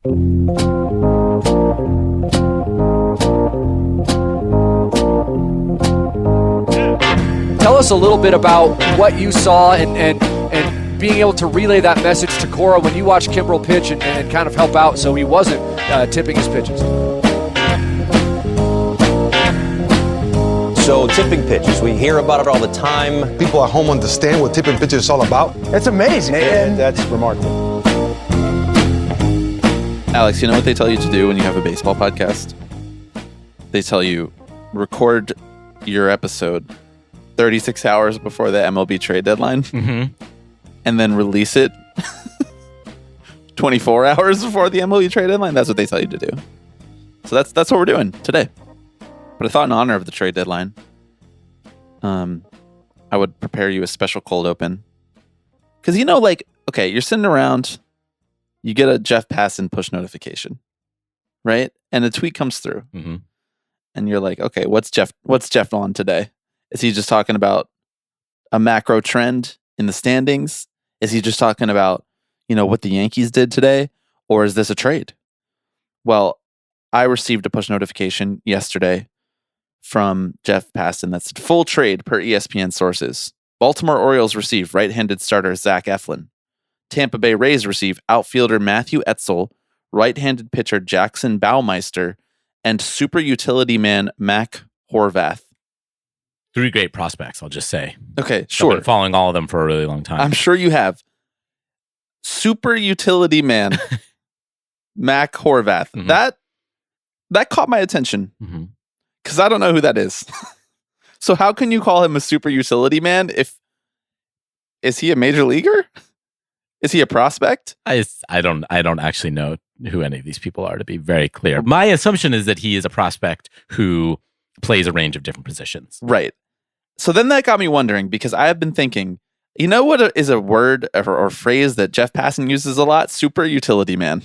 Tell us a little bit about what you saw and being able to relay that message to Cora when you watched Kimbrel pitch and kind of help out so he wasn't tipping his pitches. So tipping pitches, we hear about it all the time. People at home understand what tipping pitches is all about. It's amazing. And That's remarkable. Alex, you know what they tell you to do when you have a baseball podcast? They tell you record your episode 36 hours before the MLB trade deadline, and then release it 24 hours before the MLB trade deadline. That's what they tell you to do. So that's what we're doing today. But I thought in honor of the trade deadline, I would prepare you a special cold open. Because, you know, like, okay, you're sitting around, you get a Jeff Passan push notification, right? And a tweet comes through. And you're like, okay, what's Jeff on today? Is he just talking about a macro trend in the standings? Is he just talking about, you know, what the Yankees did today? Or is this a trade? Well, I received a push notification yesterday from Jeff Passan that said full trade per ESPN sources. Baltimore Orioles receive right-handed starter Zach Eflin. Tampa Bay Rays receive outfielder Matthew Etzel, right-handed pitcher Jackson Baumeister, and super utility man Mac Horvath. 3 great prospects, I'll just say. Okay, sure. I've been following all of them for a really long time. I'm sure you have. Super utility man Mac Horvath. That caught my attention. Because I don't know who that is. So how can you call him a super utility man is he a major leaguer? Is he a prospect? I don't actually know who any of these people are, to be very clear. My assumption is that he is a prospect who plays a range of different positions. Right. So then that got me wondering, because I have been thinking, you know what is a word or phrase that Jeff Passan uses a lot? Super utility man.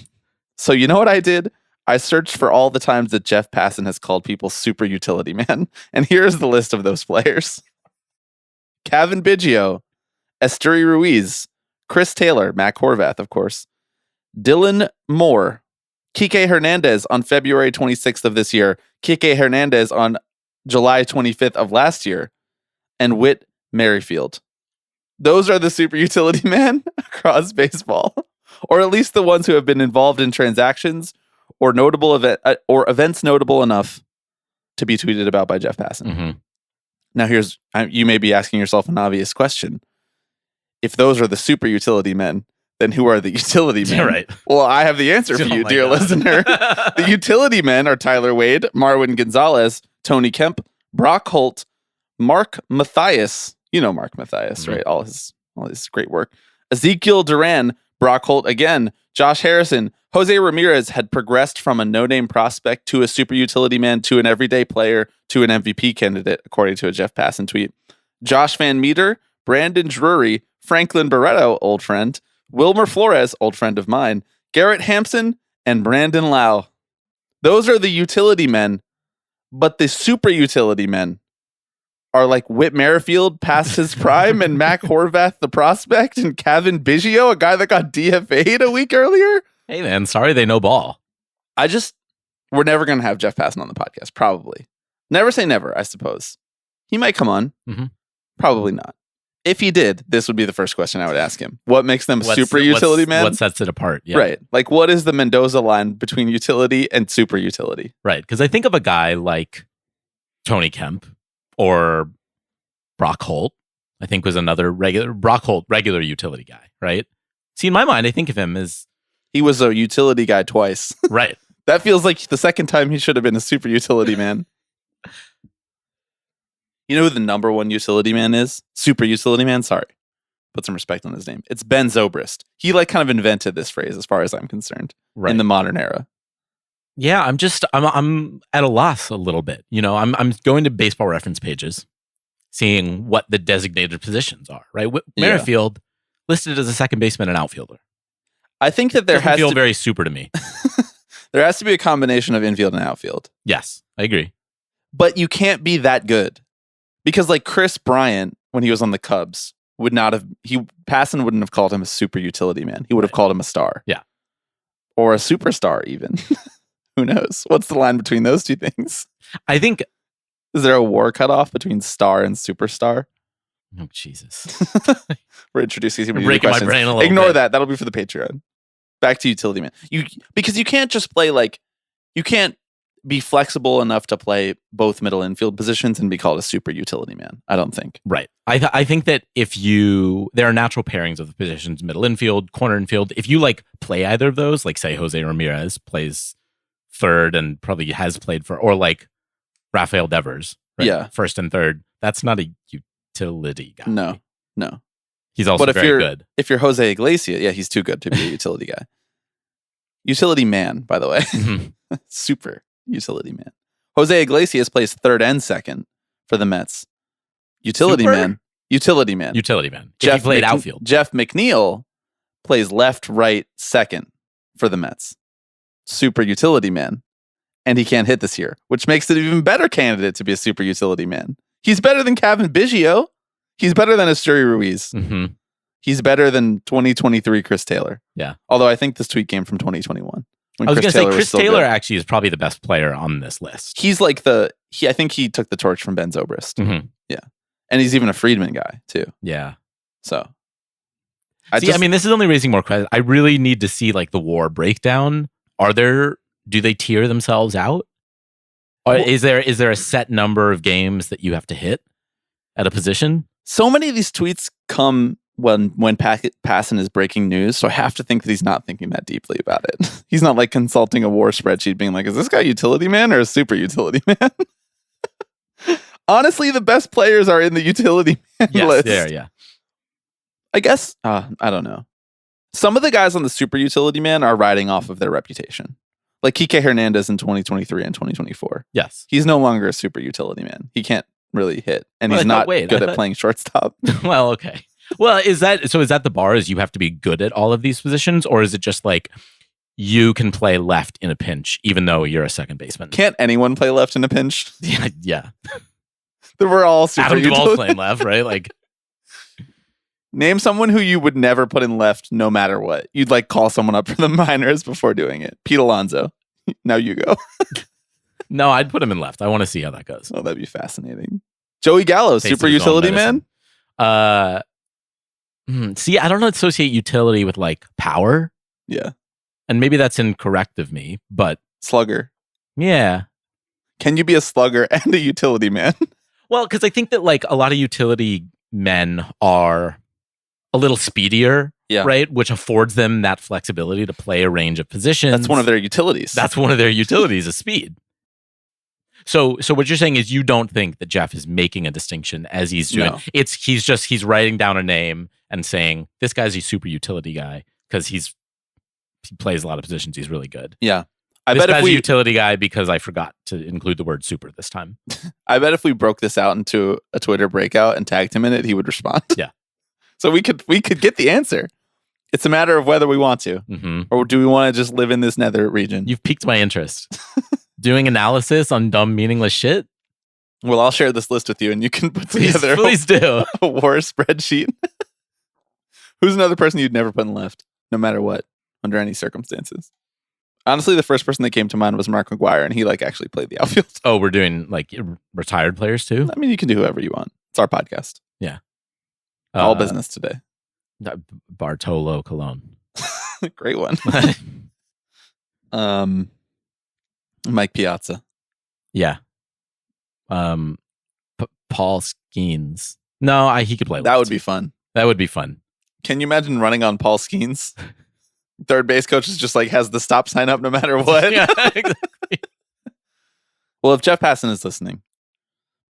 So you know what I did? I searched for all the times that Jeff Passan has called people super utility man. And here's the list of those players. Cavan Biggio, Esteury Ruiz, Chris Taylor, Mac Horvath, of course, Dylan Moore, Kike Hernandez on February 26th of this year, Kike Hernandez on July 25th of last year, and Whit Merrifield. Those are the super utility men across baseball, or at least the ones who have been involved in transactions or notable event or events notable enough to be tweeted about by Jeff Passan. Now, you may be asking yourself an obvious question. If those are the super utility men, then who are the utility men? Right. Well, I have the answer for you, dear listener. The utility men are Tyler Wade, Marwin Gonzalez, Tony Kemp, Brock Holt, Mark Mathias. You know Mark Mathias, right? All his great work. Ezekiel Duran, Brock Holt again, Josh Harrison, Jose Ramirez had progressed from a no-name prospect to a super utility man to an everyday player to an MVP candidate, according to a Jeff Passan tweet. Josh Van Meter, Brandon Drury, Franklin Barreto, old friend, Wilmer Flores, old friend of mine, Garrett Hampson, and Brandon Lau. Those are the utility men, but the super utility men are like Whit Merrifield past his prime and Mac Horvath, the prospect, and Cavan Biggio, a guy that got DFA'd a week earlier. Hey, man, sorry they know ball. We're never going to have Jeff Passan on the podcast, probably. Never say never, I suppose. He might come on. Probably not. If he did, this would be the first question I would ask him. What makes them super utility man? What sets it apart? Yeah. Right. Like, what is the Mendoza line between utility and super utility? Right. Because I think of a guy like Tony Kemp or Brock Holt, I think was another regular utility guy, right? See, in my mind, I think of him as... He was a utility guy twice. Right. That feels like the second time he should have been a super utility man. You know who the number one utility man is? Super utility man? Sorry. Put some respect on his name. It's Ben Zobrist. He kind of invented this phrase as far as I'm concerned in the modern era. Yeah, I'm at a loss a little bit. You know, I'm going to baseball reference pages, seeing what the designated positions are, right? Merrifield listed as a second baseman and outfielder. I think that there has to feel very super to me. There has to be a combination of infield and outfield. Yes, I agree. But you can't be that good. Because like Chris Bryant, when he was on the Cubs, Passan wouldn't have called him a super utility man. He would have called him a star. Yeah. or a superstar even. Who knows? What's the line between those two things? I think. Is there a war cutoff between star and superstar? Oh, Jesus. We're introducing super breaking my questions. brain a little Ignore bit. that. That'll be for the Patreon. Back to utility man. Because you can't just play you can't be flexible enough to play both middle infield positions and be called a super utility man. I don't think. Right. I think that there are natural pairings of the positions, middle infield, corner infield. If you play either of those, say Jose Ramirez plays third and probably has played for, or Rafael Devers, right? Yeah. First and third. That's not a utility guy. No. He's also very good. If you're Jose Iglesias, yeah, he's too good to be a utility guy. Utility man, by the way. Super utility man. Jose Iglesias plays third and second for the Mets. Utility man. Utility man. Utility man. If he played outfield. Jeff McNeil plays left, right, second for the Mets. Super utility man. And he can't hit this year, which makes it an even better candidate to be a super utility man. He's better than Kevin Biggio. He's better than Asturi Ruiz. Mm-hmm. He's better than 2023 Chris Taylor. Yeah. Although I think this tweet came from 2021. I was going to say Chris Taylor actually is probably the best player on this list. He's I think he took the torch from Ben Zobrist. Mm-hmm. Yeah. And he's even a Friedman guy too. Yeah. So. This is only raising more questions. I really need to see the WAR breakdown. Do they tier themselves out? Or is there a set number of games that you have to hit at a position? So many of these tweets come when Passan is breaking news, so I have to think that he's not thinking that deeply about it. He's not consulting a WAR spreadsheet being is this guy utility man or a super utility man? Honestly, the best players are in the utility man list. Yeah. I guess, I don't know. Some of the guys on the super utility man are riding off of their reputation. Like Kike Hernandez in 2023 and 2024. Yes. He's no longer a super utility man. He can't really hit, and he's not good at playing shortstop. Well, okay. Well, is that the bar? Is you have to be good at all of these positions, or is it just you can play left in a pinch, even though you're a second baseman? Can't anyone play left in a pinch? Yeah. We're all super Adam utility. Duvall's playing left, right? Name someone who you would never put in left, no matter what. You'd call someone up for the minors before doing it. Pete Alonso. Now you go. No, I'd put him in left. I want to see how that goes. Oh, that'd be fascinating. Joey Gallo, super utility man. See, I don't associate utility with power. Yeah. And maybe that's incorrect of me, but slugger. Yeah. Can you be a slugger and a utility man? Well, because I think that a lot of utility men are a little speedier, right? Which affords them that flexibility to play a range of positions. That's one of their utilities. That's one of their utilities is speed. So what you're saying is you don't think that Jeff is making a distinction as he's doing. No. He's writing down a name and saying this guy's a super utility guy because he plays a lot of positions. He's really good. Yeah. This guy's a utility guy because I forgot to include the word super this time. I bet if we broke this out into a Twitter breakout and tagged him in it, he would respond. Yeah. So we could get the answer. It's a matter of whether we want to, or do we want to just live in this nether region? You've piqued my interest. Doing analysis on dumb, meaningless shit. Well, I'll share this list with you, and you can put together please do a WAR spreadsheet. Who's another person you'd never put in left, no matter what, under any circumstances? Honestly, the first person that came to mind was Mark McGwire, and he actually played the outfield. Oh, we're doing retired players too? I mean, you can do whoever you want. It's our podcast. Yeah. All business today. Bartolo Colon. Great one. Mike Piazza. Yeah. Paul Skeens. No, he could play left. That would be fun. That would be fun. Can you imagine running on Paul Skeens? Third base coach is just has the stop sign up no matter what. Yeah, exactly. Well, if Jeff Passan is listening,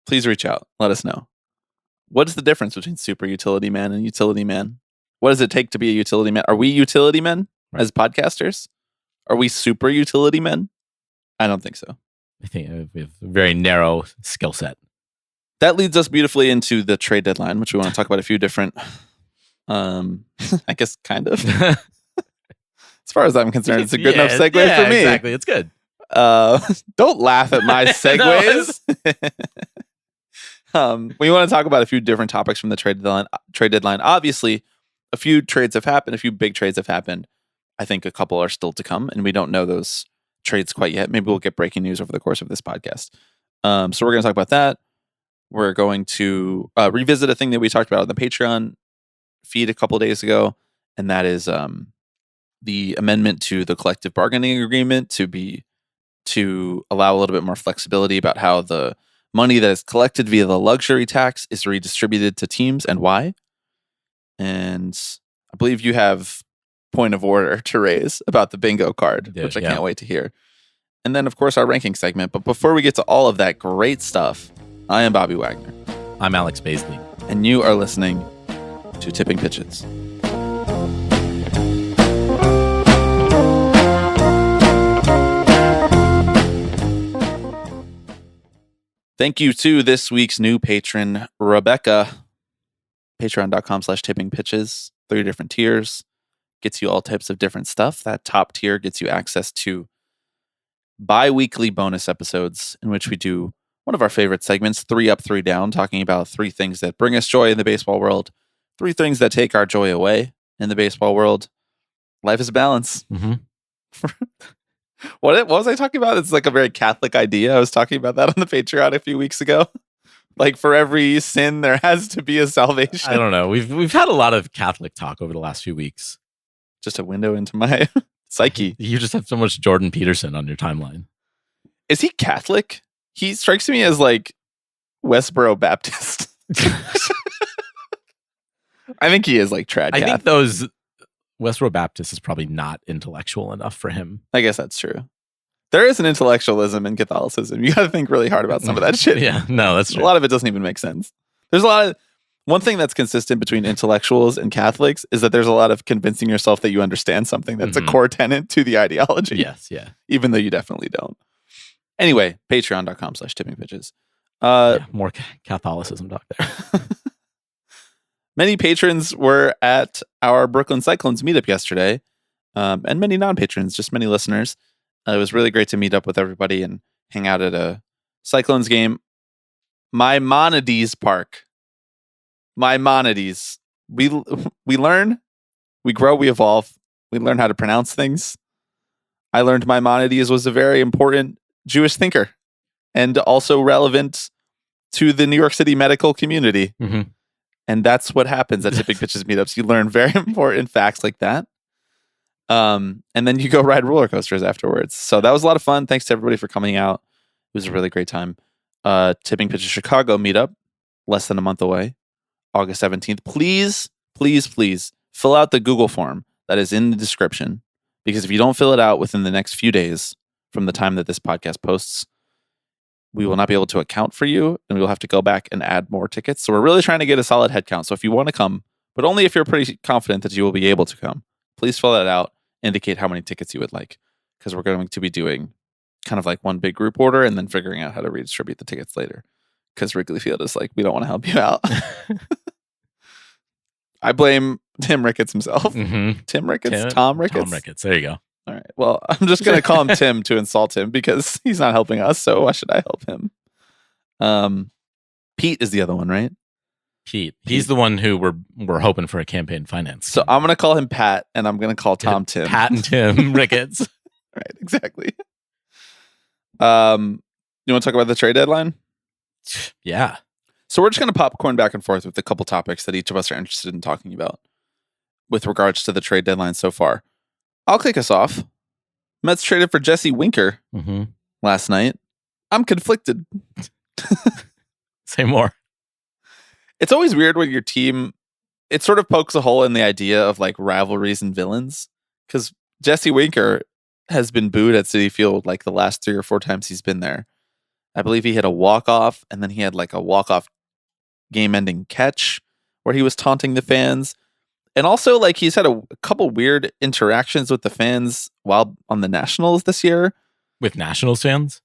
please reach out. Let us know. What is the difference between super utility man and utility man? What does it take to be a utility man? Are we utility men as podcasters? Are we super utility men? I don't think so. I think we have a very narrow skill set. That leads us beautifully into the trade deadline, which we want to talk about a few different, I guess, kind of. As far as I'm concerned, it's a good enough segue for me. Exactly. It's good. Don't laugh at my segues. We want to talk about a few different topics from the trade deadline. Obviously, a few trades have happened. A few big trades have happened. I think a couple are still to come, and we don't know those trades quite yet. Maybe we'll get breaking news over the course of this podcast. So we're going to talk about that. We're going to revisit a thing that we talked about on the Patreon feed a couple days ago, and that is the amendment to the collective bargaining agreement to allow a little bit more flexibility about how the money that is collected via the luxury tax is redistributed to teams and why. And I believe you have point of order to raise about the bingo card, which I can't wait to hear. And then, of course, our ranking segment. But before we get to all of that great stuff, I am Bobby Wagner. I'm Alex Baisley. And you are listening to Tipping Pitches. Thank you to this week's new patron, Rebecca. Patreon.com/tippingpitches. 3 different tiers. Gets you all types of different stuff. That top tier gets you access to bi-weekly bonus episodes in which we do one of our favorite segments, 3 Up, 3 Down, talking about 3 things that bring us joy in the baseball world, 3 things that take our joy away in the baseball world. Life is a balance. Mm-hmm. What was I talking about? It's like a very Catholic idea. I was talking about that on the Patreon a few weeks ago. Like for every sin, there has to be a salvation. I don't know. We've had a lot of Catholic talk over the last few weeks. Just a window into my psyche. You just have so much Jordan Peterson on your timeline. Is he Catholic? He strikes me as like Westboro Baptist. I think he is like trad Catholic. I think those Westboro Baptist is probably not intellectual enough for him. I guess that's true. There is an intellectualism in Catholicism. You got to think really hard about some of that shit. Yeah, no, that's true. A lot of it doesn't even make sense. There's a lot of... One thing that's consistent between intellectuals and Catholics is that there's a lot of convincing yourself that you understand something that's a core tenet to the ideology. Yes, yeah. Even though you definitely don't. Anyway, patreon.com/tippingpitches. More Catholicism talk there. Many patrons were at our Brooklyn Cyclones meetup yesterday, and many non-patrons, just many listeners. It was really great to meet up with everybody and hang out at a Cyclones game. Maimonides Park. Maimonides. We learn, we grow, we evolve. We learn how to pronounce things. I learned Maimonides was a very important Jewish thinker and also relevant to the New York City medical community. Mm-hmm. And that's what happens at Tipping Pitches meetups. You learn very important facts like that. And then you go ride roller coasters afterwards. So that was a lot of fun. Thanks to everybody for coming out. It was a really great time. Tipping Pitches Chicago meetup, less than a month away, August 17th. Please, please, please fill out the Google form that is in the description. Because if you don't fill it out within the next few days from the time that this podcast posts, we will not be able to account for you, and we'll have to go back and add more tickets. So we're really trying to get a solid head count. So if you want to come, but only if you're pretty confident that you will be able to come, please fill that out, indicate how many tickets you would like, because we're going to be doing kind of like one big group order and then figuring out how to redistribute the tickets later. Because Wrigley Field is like, we don't want to help you out. I blame Tim Ricketts himself. Mm-hmm. Tom Ricketts? Tom Ricketts. There you go. All right. Well, I'm just going to call him Tim to insult him because he's not helping us. So why should I help him? Pete is the other one, right? Pete. He's the one who we're hoping for a campaign finance. So I'm going to call him Pat, and I'm going to call Tom Tim. Pat and Tim Ricketts. Right. Exactly. You want to talk about the trade deadline? Yeah. So we're just going to popcorn back and forth with a couple topics that each of us are interested in talking about with regards to the trade deadline so far. I'll kick us off. Mets traded for Jesse Winker last night. I'm conflicted. Say more. It's always weird when your team, it sort of pokes a hole in the idea of like rivalries and villains. Because Jesse Winker has been booed at Citi Field like the last 3 or 4 times he's been there. I believe he hit a walk-off, and then he had like a walk-off game-ending catch where he was taunting the fans. And also, like, he's had a couple weird interactions with the fans while on the Nationals this year. With Nationals fans?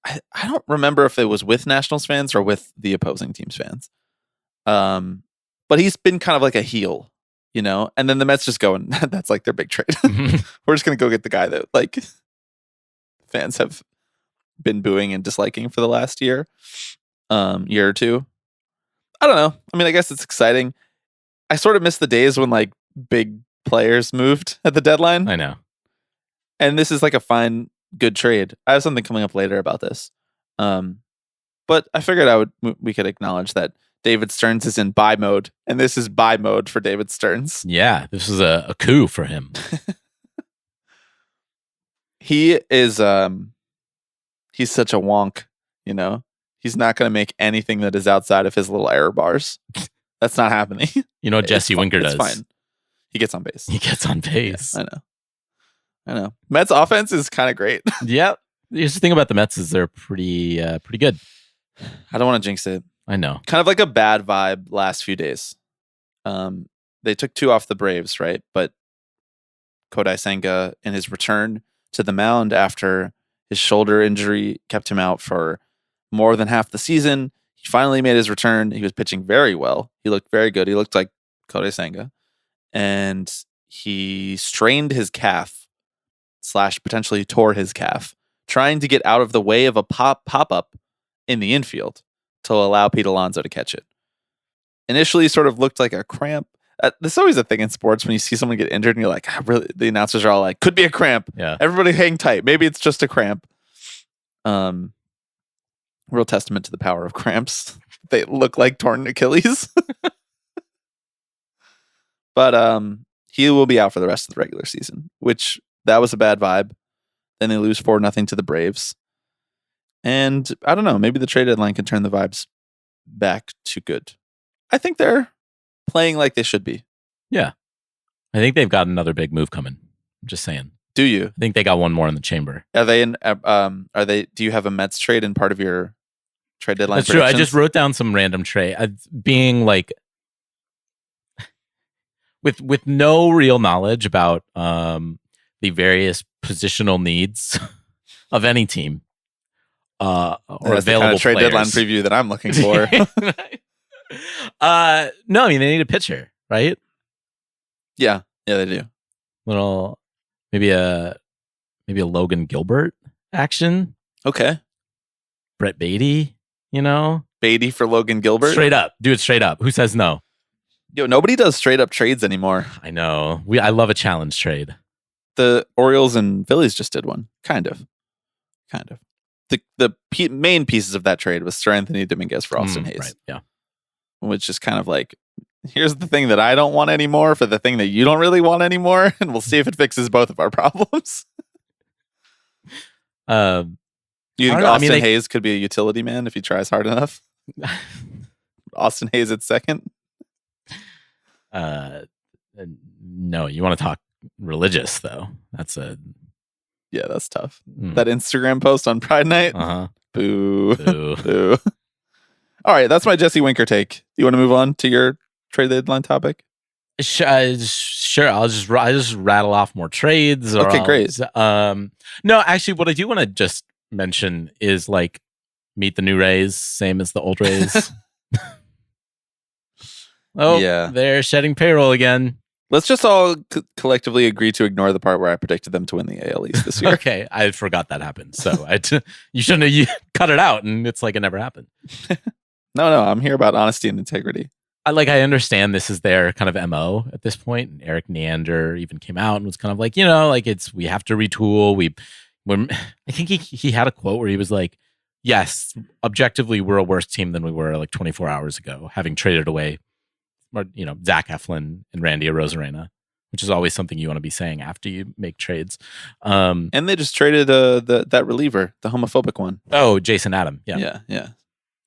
I don't remember if it was with Nationals fans or with the opposing team's fans. But he's been kind of like a heel, you know? And then the Mets just go, and that's like their big trade. We're just going to go get the guy that, like, fans have been booing and disliking for the last year or two. I don't know. I mean, I guess it's exciting. I sort of miss the days when like big players moved at the deadline. I know. And this is like a fine, good trade. I have something coming up later about this. But I figured we could acknowledge that David Stearns is in buy mode, and this is buy mode for David Stearns. Yeah, this is a coup for him. He is he's such a wonk, you know? He's not going to make anything that is outside of his little error bars. That's not happening. You know what Jesse Winker does? It's fine. He gets on base. He gets on base. Yeah, I know. Mets offense is kind of great. Yep. Here's the thing about the Mets is they're pretty good. I don't want to jinx it. I know. Kind of like a bad vibe last few days. They took 2 off the Braves, right? But Kodai Senga, in his return to the mound after his shoulder injury kept him out for more than half the season, he finally made his return. He was pitching very well. He looked very good. He looked like Kodai Senga. And he strained his calf / potentially tore his calf, trying to get out of the way of a pop-up in the infield to allow Pete Alonso to catch it. Initially sort of looked like a cramp. This is always a thing in sports when you see someone get injured and you're like, really? The announcers are all like, could be a cramp. Yeah. Everybody hang tight. Maybe it's just a cramp. Real testament to the power of cramps. They look like torn Achilles. But he will be out for the rest of the regular season, which that was a bad vibe. Then they lose 4-0 to the Braves. And I don't know, maybe the trade deadline can turn the vibes back to good. I think they're playing like they should be. Yeah. I think they've got another big move coming. I'm just saying. Do you? I think they got one more in the chamber. Are they in do you have a Mets trade in part of your trade deadline? That's true. I just wrote down some random trade being like with no real knowledge about the various positional needs of any team. Or that's available the kind of trade players. deadline preview that I'm looking for. No, I mean they need a pitcher, right? Yeah, they do. Little maybe a Logan Gilbert action. Okay, Brett Beatty, you know, Beatty for Logan Gilbert. straight up, do it straight up. Who says no? Yo, nobody does straight up trades anymore. I know. I love a challenge trade. The Orioles and Phillies just did one, kind of. The main pieces of that trade was Sir Anthony Dominguez for Austin Hayes. Right, yeah. Which is kind of like, here's the thing that I don't want anymore for the thing that you don't really want anymore, and we'll see if it fixes both of our problems. You think Austin Hayes could be a utility man if he tries hard enough? Austin Hayes at second? No, you want to talk religious though. Yeah, that's tough. That Instagram post on Pride Night? Boo. Boo. All right, that's my Jesse Winker take. You want to move on to your trade deadline topic? Sure. I'll just rattle off more trades. Okay, great. No, actually, what I do want to just mention is like meet the new Rays, same as the old Rays. Yeah, they're shedding payroll again. Let's just all collectively agree to ignore the part where I predicted them to win the AL East this year. Okay, I forgot that happened. So you shouldn't have cut it out, and it's like it never happened. No, I'm here about honesty and integrity. I understand this is their kind of MO at this point. And Eric Neander even came out and was kind of like, we have to retool. I think he had a quote where he was like, yes, objectively, we're a worse team than we were like 24 hours ago, having traded away, Zach Eflin and Randy Arozarena, which is always something you want to be saying after you make trades. And they just traded that reliever, the homophobic one. Oh, Jason Adam. Yeah.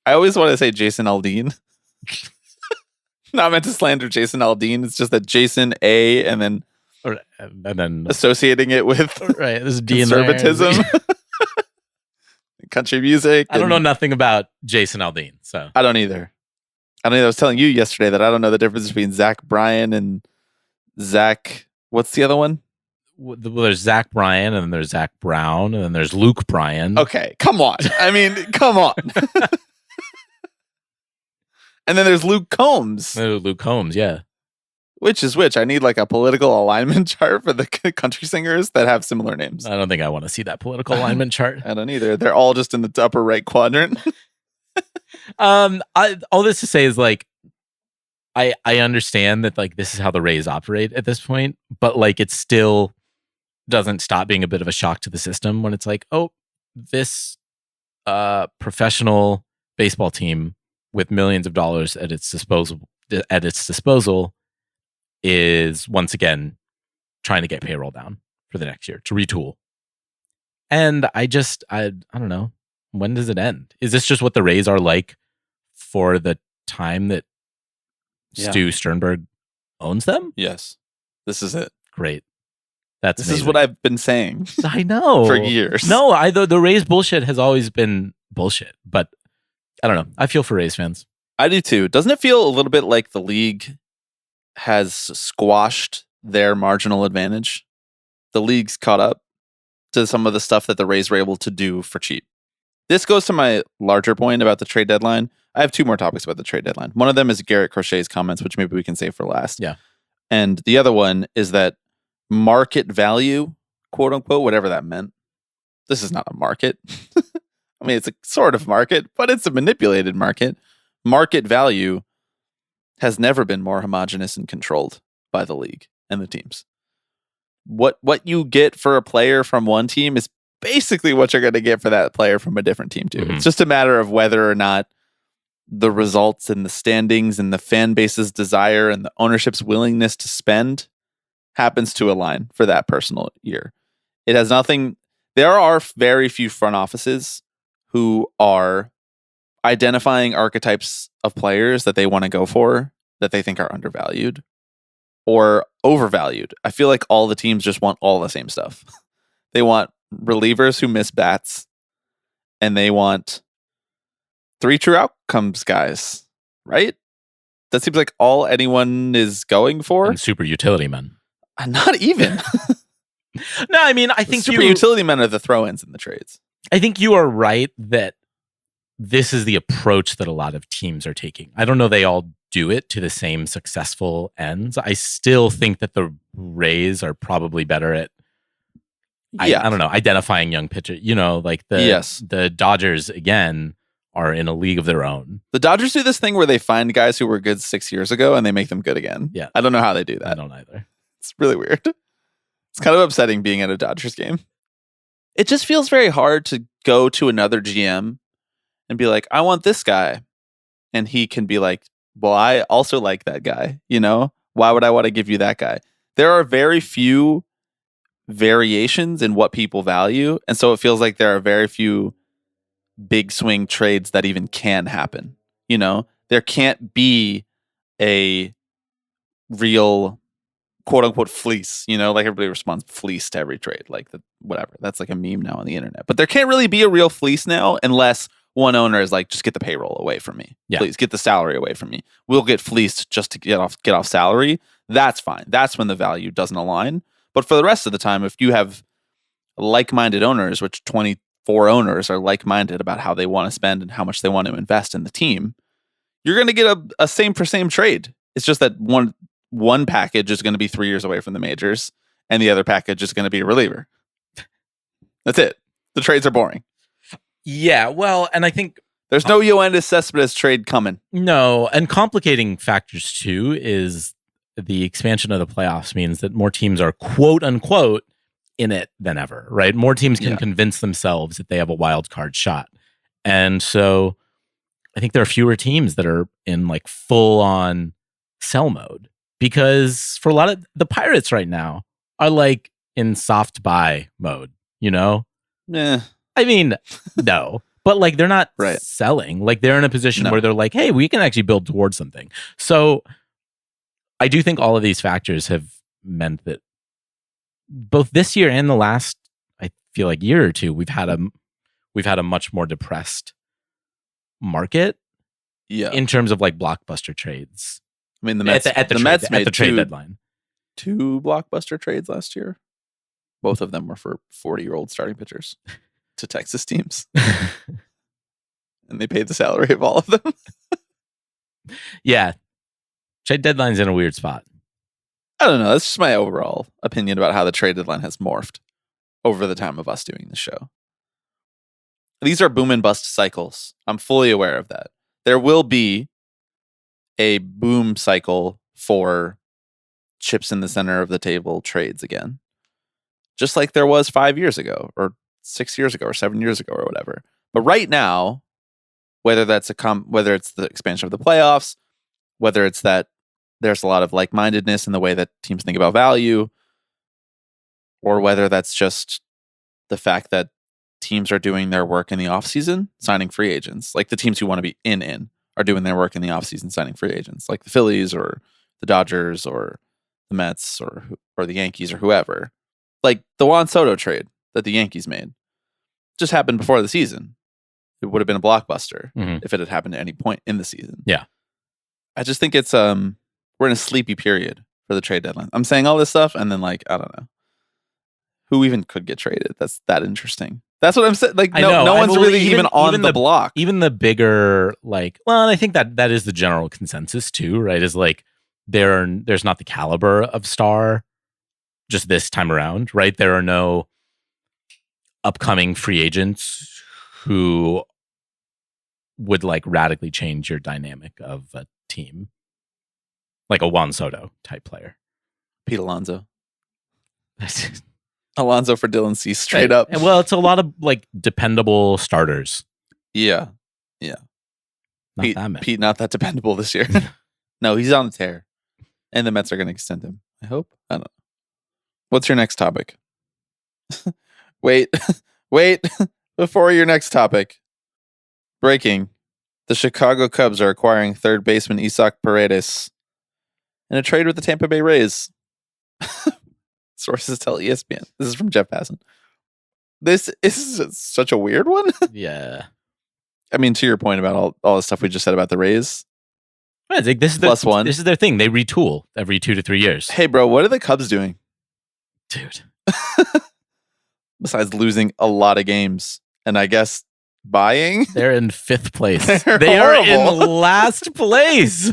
I always want to say Jason Aldean. Not meant to slander Jason Aldean. It's just that Jason A and then associating it with right, this conservatism, country music. I don't know nothing about Jason Aldean, so I don't either. I was telling you yesterday that I don't know the difference between Zach Bryan and Zach. What's the other one? Well, there's Zach Bryan, and then there's Zach Brown, and then there's Luke Bryan. Okay, come on. I mean, come on. And then there's Luke Combs. Luke Combs, yeah. Which is which? I need like a political alignment chart for the country singers that have similar names. I don't think I want to see that political alignment chart. I don't either. They're all just in the upper right quadrant. All this to say is like, I understand that like this is how the Rays operate at this point, but like it still doesn't stop being a bit of a shock to the system when it's like, oh, this professional baseball team with millions of dollars at its disposal is once again trying to get payroll down for the next year to retool. And I don't know, when does it end? Is this just what the Rays are like for the time that Stu Sternberg owns them? Yes. This is it. Great. This is what I've been saying. I know. For years. No, the Rays bullshit has always been bullshit, but I don't know. I feel for Rays fans. I do too. Doesn't it feel a little bit like the league has squashed their marginal advantage? The league's caught up to some of the stuff that the Rays were able to do for cheap. This goes to my larger point about the trade deadline. I have two more topics about the trade deadline. One of them is Garret Crochet's comments, which maybe we can save for last. Yeah. And the other one is that market value, quote unquote, whatever that meant. This is not a market. I mean, it's a sort of market, but it's a manipulated market. Market value has never been more homogenous and controlled by the league and the teams. What you get for a player from one team is basically what you're going to get for that player from a different team too. Mm-hmm. It's just a matter of whether or not the results and the standings and the fan base's desire and the ownership's willingness to spend happens to align for that personal year. It has nothing. There are very few front offices who are identifying archetypes of players that they want to go for that they think are undervalued or overvalued. I feel like all the teams just want all the same stuff. They want relievers who miss bats, and they want 3 true outcomes guys, right? That seems like all anyone is going for. And super utility men. Not even. No, I mean, I think super utility men are the throw-ins in the trades. I think you are right that this is the approach that a lot of teams are taking. I don't know they all do it to the same successful ends. I still think that the Rays are probably better at I don't know, identifying young pitchers. You know, like the Dodgers again are in a league of their own. The Dodgers do this thing where they find guys who were good 6 years ago and they make them good again. Yeah. I don't know how they do that. I don't either. It's really weird. It's kind of upsetting being at a Dodgers game. It just feels very hard to go to another GM and be like, I want this guy. And he can be like, well, I also like that guy. You know, why would I want to give you that guy? There are very few variations in what people value. And so it feels like there are very few big swing trades that even can happen. You know, there can't be a real quote unquote fleece, you know, like everybody responds fleece to every trade, like whatever. That's like a meme now on the internet. But there can't really be a real fleece now unless one owner is like, just get the payroll away from me. Yeah. Please get the salary away from me. We'll get fleeced just to get off salary. That's fine. That's when the value doesn't align. But for the rest of the time, if you have like-minded owners, which 24 owners are like-minded about how they want to spend and how much they want to invest in the team, you're going to get a same for same trade. It's just that one package is going to be 3 years away from the majors, and the other package is going to be a reliever. That's it. The trades are boring. Yeah, well, and I think there's no Yoenis Cespedes trade coming. No, and complicating factors too is the expansion of the playoffs means that more teams are quote unquote in it than ever, right? More teams can convince themselves that they have a wild card shot. And so I think there are fewer teams that are in like full on sell mode, because for a lot of the Pirates right now are like in soft buy mode, you know? Yeah. I mean, no, but like they're not selling. Like they're in a position where they're like, hey, we can actually build towards something. So I do think all of these factors have meant that both this year and the last, I feel like year or two, we've had a much more depressed market. Yeah. In terms of like blockbuster trades. I mean, the Mets at the trade deadline. 2 blockbuster trades last year. Both of them were for 40-year-old starting pitchers to Texas teams. And they paid the salary of all of them. Yeah. Trade deadline's in a weird spot. I don't know. That's just my overall opinion about how the trade deadline has morphed over the time of us doing the show. These are boom and bust cycles. I'm fully aware of that. There will be a boom cycle for chips in the center of the table trades again. Just like there was 5 years ago or 6 years ago or 7 years ago or whatever. But right now, whether it's the expansion of the playoffs, whether it's that there's a lot of like-mindedness in the way that teams think about value, or whether that's just the fact that teams are doing their work in the offseason, signing free agents. Like the teams who want to be in are doing their work in the offseason, signing free agents, like the Phillies or the Dodgers or the Mets or the Yankees or whoever. Like the Juan Soto trade that the Yankees made just happened before the season. It would have been a blockbuster if it had happened at any point in the season. Yeah. I just think it's we're in a sleepy period for the trade deadline. I'm saying all this stuff and then like, I don't know. Who even could get traded? That's that interesting. That's what I'm saying. Like no one's really even on the block. Even the bigger and I think that is the general consensus too, right? Is like there's not the caliber of star just this time around, right? There are no upcoming free agents who would like radically change your dynamic of a team, like a Juan Soto type player. Pete Alonso. Alonso for Dylan Cease, straight up. Well, it's a lot of like dependable starters. Yeah. Pete not that dependable this year. No, he's on the tear. And the Mets are going to extend him. I hope. I don't know. What's your next topic? Wait. Before your next topic. Breaking. The Chicago Cubs are acquiring third baseman Isaac Paredes in a trade with the Tampa Bay Rays. Sources tell ESPN. This is from Jeff Passan. This is such a weird one. Yeah. I mean, to your point about all the stuff we just said about the Rays. It's like this is plus one. This is their thing. They retool every 2 to 3 years. Hey, bro, what are the Cubs doing? Dude. Besides losing a lot of games and I guess buying. They're in 5th place. They are in last place.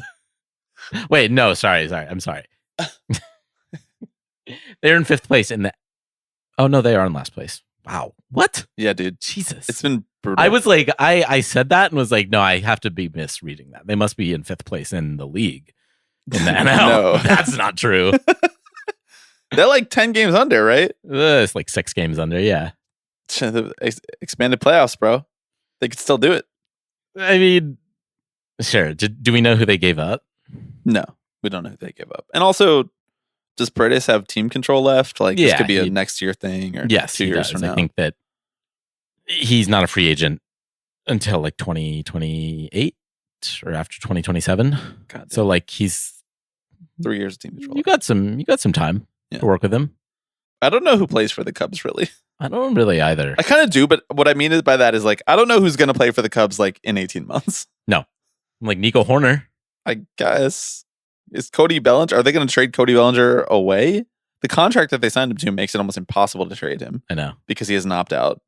Wait, no, sorry. I'm sorry. They're in 5th place in the. Oh no, they are in last place. Wow, what? Yeah, dude. Jesus, it's been brutal. I was like, I said that and was like, no, I have to be misreading that. They must be in 5th place in the league. In the NL, No. That's not true. They're like 10 games under, right? It's like 6 games under. Yeah, the expanded playoffs, bro. They could still do it. I mean, sure. Do we know who they gave up? No, we don't know who they gave up. And also, does Paredes have team control left? Like, this could be a next year thing or 2 years from now. I think that he's not a free agent until like 2028 or after 2027. So like he's 3 years of team control. You got some time to work with him. I don't know who plays for the Cubs really. I don't really either. I kind of do, but what I mean by that is like I don't know who's going to play for the Cubs like in 18 months. No, like Nico Horner. I guess. Is Cody Bellinger? Are they going to trade Cody Bellinger away? The contract that they signed him to makes it almost impossible to trade him. I know. Because he has an opt-out.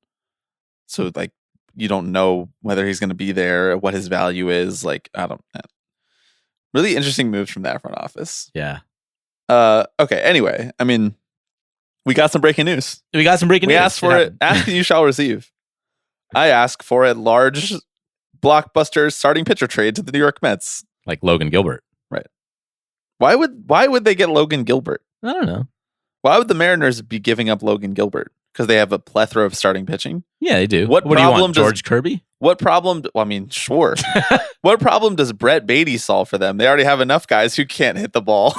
So, like, you don't know whether he's going to be there, what his value is. Like, I don't know. Really interesting moves from that front office. Yeah. Okay, anyway. I mean, we got some breaking news. We asked for it. Ask and you shall receive. I ask for a large blockbuster starting pitcher trade to the New York Mets. Like Logan Gilbert. Right. Why would they get Logan Gilbert? I don't know. Why would the Mariners be giving up Logan Gilbert? Because they have a plethora of starting pitching? Yeah, they do. What do you want, George Kirby? What problem? Well, I mean, sure. What problem does Brett Beatty solve for them? They already have enough guys who can't hit the ball.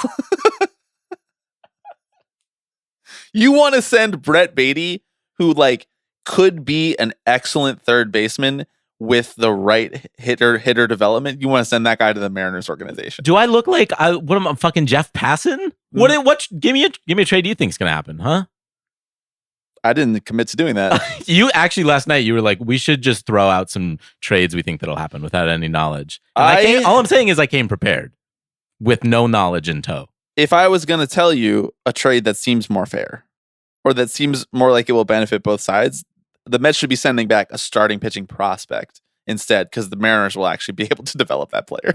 You want to send Brett Beatty, who like could be an excellent third baseman with the right hitter development. You want to send that guy to the Mariners organization. Do I look like what am I fucking Jeff Passan? What give me a trade you think's gonna happen, huh? I didn't commit to doing that. You actually last night you were like, we should just throw out some trades we think that'll happen without any knowledge. All I'm saying is I came prepared with no knowledge in tow. If I was gonna tell you a trade that seems more fair, or that seems more like it will benefit both sides, the Mets should be sending back a starting pitching prospect instead, because the Mariners will actually be able to develop that player.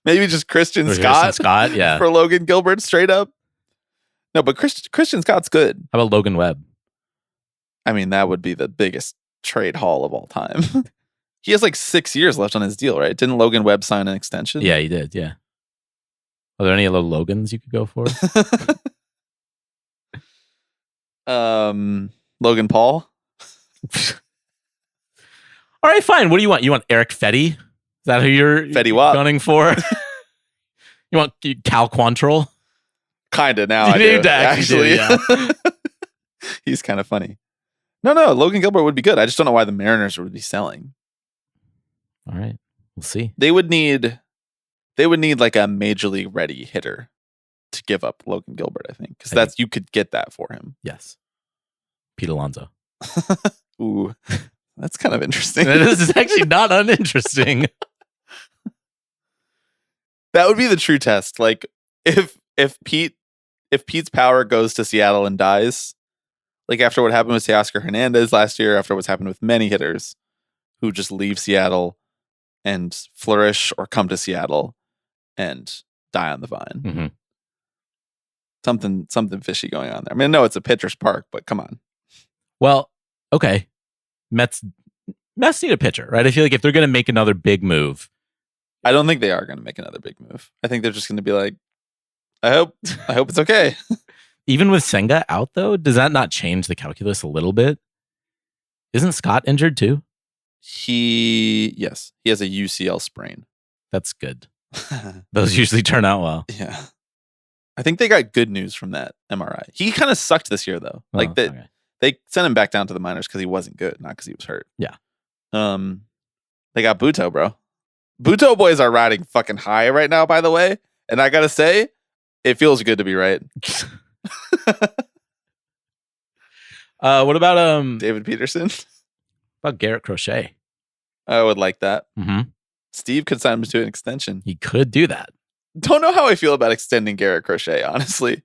Maybe just Christian Scott, yeah, for Logan Gilbert straight up. No, but Christian Scott's good. How about Logan Webb? I mean, that would be the biggest trade haul of all time. He has like 6 years left on his deal, right? Didn't Logan Webb sign an extension? Yeah, he did. Yeah. Are there any other Logans you could go for? Logan Paul. All right, fine. What do you want? You want Eric Fetty? Is that who you're Fetty Wap. gunning for? You want Cal Quantrill? Kinda now. I do, actually. Yeah. He's kind of funny. No, Logan Gilbert would be good. I just don't know why the Mariners would be selling. All right, we'll see. They would need like a major league ready hitter to give up Logan Gilbert, I think, because you could get that for him. Yes, Pete Alonso. Ooh, that's kind of interesting. This is actually not uninteresting. That would be the true test. Like if Pete's power goes to Seattle and dies, like after what happened with Teoscar Hernandez last year, after what's happened with many hitters who just leave Seattle and flourish or come to Seattle and die on the vine. Mm-hmm. Something fishy going on there. I mean, no, it's a pitcher's park, but come on. Well, okay. Mets need a pitcher, right? I feel like if they're going to make another big move, I don't think they are going to make another big move. I think they're just going to be like, I hope it's okay. Even with Senga out, though, does that not change the calculus a little bit? Isn't Scott injured too? He has a UCL sprain. That's good. Those usually turn out well. Yeah. I think they got good news from that MRI. He kind of sucked this year, though. They sent him back down to the minors because he wasn't good, not because he was hurt. Yeah. They got Buto, bro. Buto boys are riding fucking high right now, by the way. And I gotta say, it feels good to be right. What about David Peterson? About Garret Crochet? I would like that. Mm-hmm. Steve could sign him to an extension. He could do that. Don't know how I feel about extending Garret Crochet, honestly.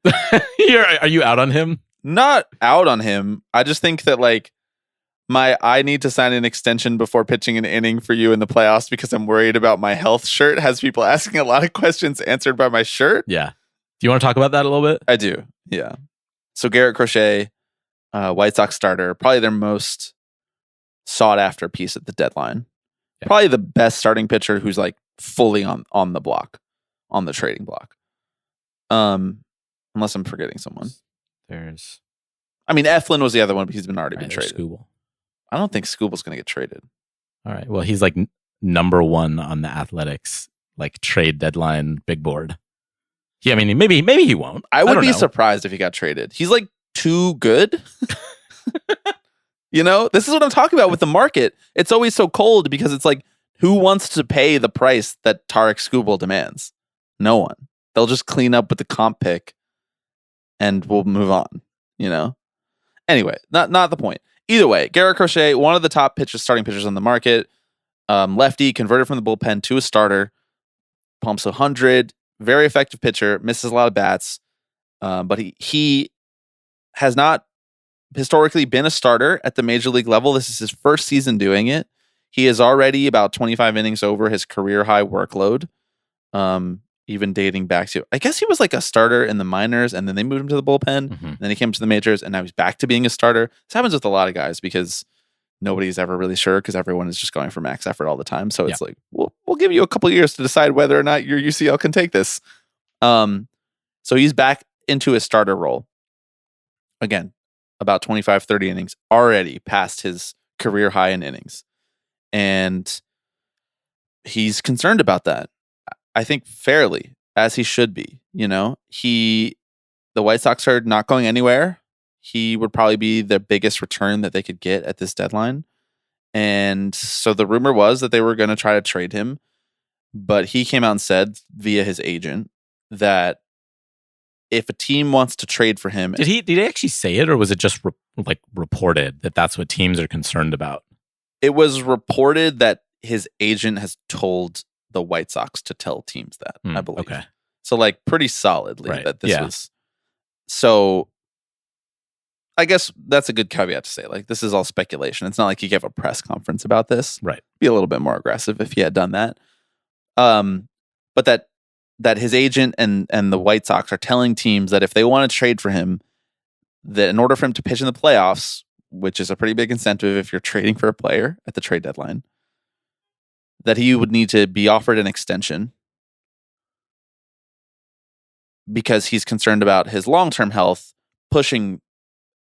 Are you out on him? Not out on him. I just think that like I need to sign an extension before pitching an inning for you in the playoffs because I'm worried about my health shirt has people asking a lot of questions answered by my shirt. Yeah. Do you want to talk about that a little bit? I do. Yeah. So Garret Crochet, White Sox starter, probably their most sought after piece at the deadline. Yeah. Probably the best starting pitcher who's like fully on the block, on the trading block. Unless I'm forgetting someone. Eflin was the other one, but he's been already been traded. Scooble. I don't think Scooble's going to get traded. All right. Well, he's like number one on the Athletics like trade deadline big board. Yeah, I mean, maybe he won't. I would be surprised if he got traded. He's like too good. This is what I'm talking about with the market. It's always so cold because it's like, who wants to pay the price that Tarek Skubal demands? No one. They'll just clean up with the comp pick and we'll move on, Anyway, not the point. Either way, Garret Crochet, one of the top starting pitchers on the market, lefty, converted from the bullpen to a starter, pumps 100, very effective pitcher, misses a lot of bats, but he has not historically been a starter at the major league level. This is his first season doing it. He is already about 25 innings over his career high workload, even dating back to, I guess he was like a starter in the minors and then they moved him to the bullpen. Mm-hmm. And then he came to the majors and now he's back to being a starter. This happens with a lot of guys because nobody's ever really sure because everyone is just going for max effort all the time. So it's like, we'll give you a couple years to decide whether or not your UCL can take this. So he's back into his starter role. Again, about 25, 30 innings, already past his career high in innings. And he's concerned about that. I think fairly, as he should be. The White Sox are not going anywhere. He would probably be the biggest return that they could get at this deadline. And so the rumor was that they were going to try to trade him. But he came out and said via his agent that if a team wants to trade for him... Did he actually say it, or was it just reported that that's what teams are concerned about? It was reported that his agent has told the White Sox to tell teams that, I believe. Okay. So pretty solidly that this was... So I guess that's a good caveat to say. This is all speculation. It's not like he gave a press conference about this. Right. Be a little bit more aggressive if he had done that. But that his agent and the White Sox are telling teams that if they want to trade for him, that in order for him to pitch in the playoffs, which is a pretty big incentive if you're trading for a player at the trade deadline, that he would need to be offered an extension because he's concerned about his long-term health, pushing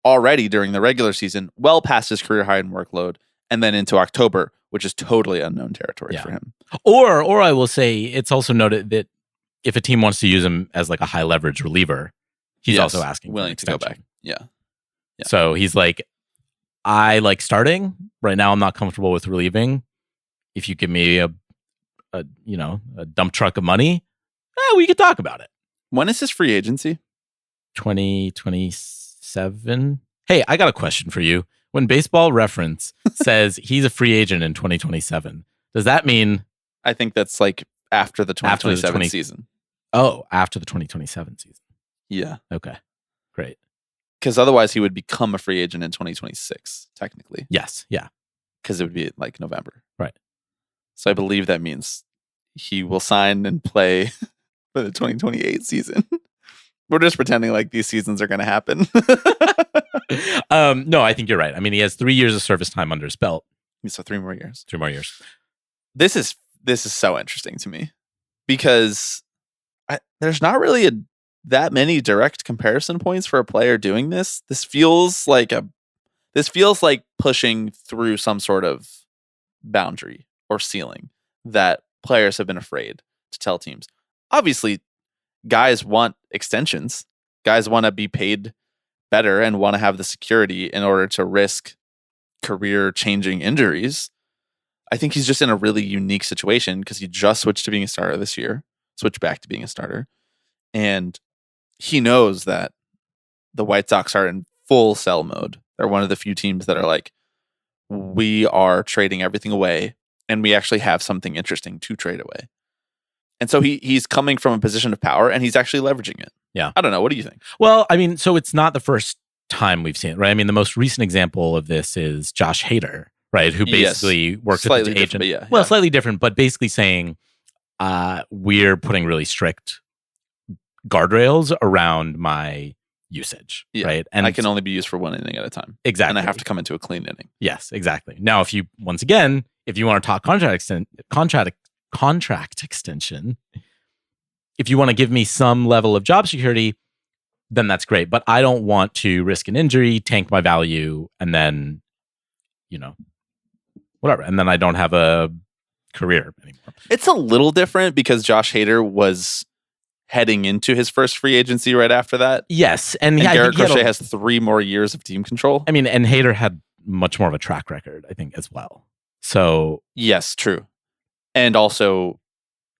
already during the regular season well past his career high in workload, and then into October, which is totally unknown territory for him. Or I will say it's also noted that if a team wants to use him as like a high leverage reliever, he's also asking willing to go back. Yeah. So he's like, I like starting. Right now I'm not comfortable with relieving. If you give me a dump truck of money, we could talk about it. When is his free agency? 2027. Hey, I got a question for you. When Baseball Reference says he's a free agent in 2027, does that mean? I think that's like after the 2027 season. Oh, after the 2027 season. Yeah. Okay. Great. Because otherwise he would become a free agent in 2026, technically. Yes. Yeah. Because it would be like November. Right. So I believe that means he will sign and play for the 2028 season. We're just pretending like these seasons are going to happen. No, I think you're right. I mean, he has 3 years of service time under his belt. So 3 more years. 3 more years. This is so interesting to me because there's not really that many direct comparison points for a player doing this. This feels like pushing through some sort of boundary or ceiling that players have been afraid to tell teams. Obviously, guys want extensions. Guys want to be paid better and want to have the security in order to risk career-changing injuries. I think he's just in a really unique situation because he just switched to being a starter this year, switched back to being a starter, and he knows that the White Sox are in full sell mode. They're one of the few teams that are like, we are trading everything away, and we actually have something interesting to trade away. And so he's coming from a position of power, and he's actually leveraging it. Yeah. I don't know. What do you think? Well, I mean, so it's not the first time we've seen it, right? I mean, the most recent example of this is Josh Hader, right? Who basically works with his agent. Slightly different, but basically saying, we're putting really strict guardrails around my usage, right? And I can only be used for one inning at a time. Exactly. And I have to come into a clean inning. Yes, exactly. Now, if you want to talk contract extension, if you want to give me some level of job security, then that's great. But I don't want to risk an injury, tank my value, and then, whatever. And then I don't have a career anymore. It's a little different because Josh Hader was heading into his first free agency right after that. Yes. And Garret Crochet has 3 more years of team control. I mean, and Hader had much more of a track record, I think, as well. So yes, true. And also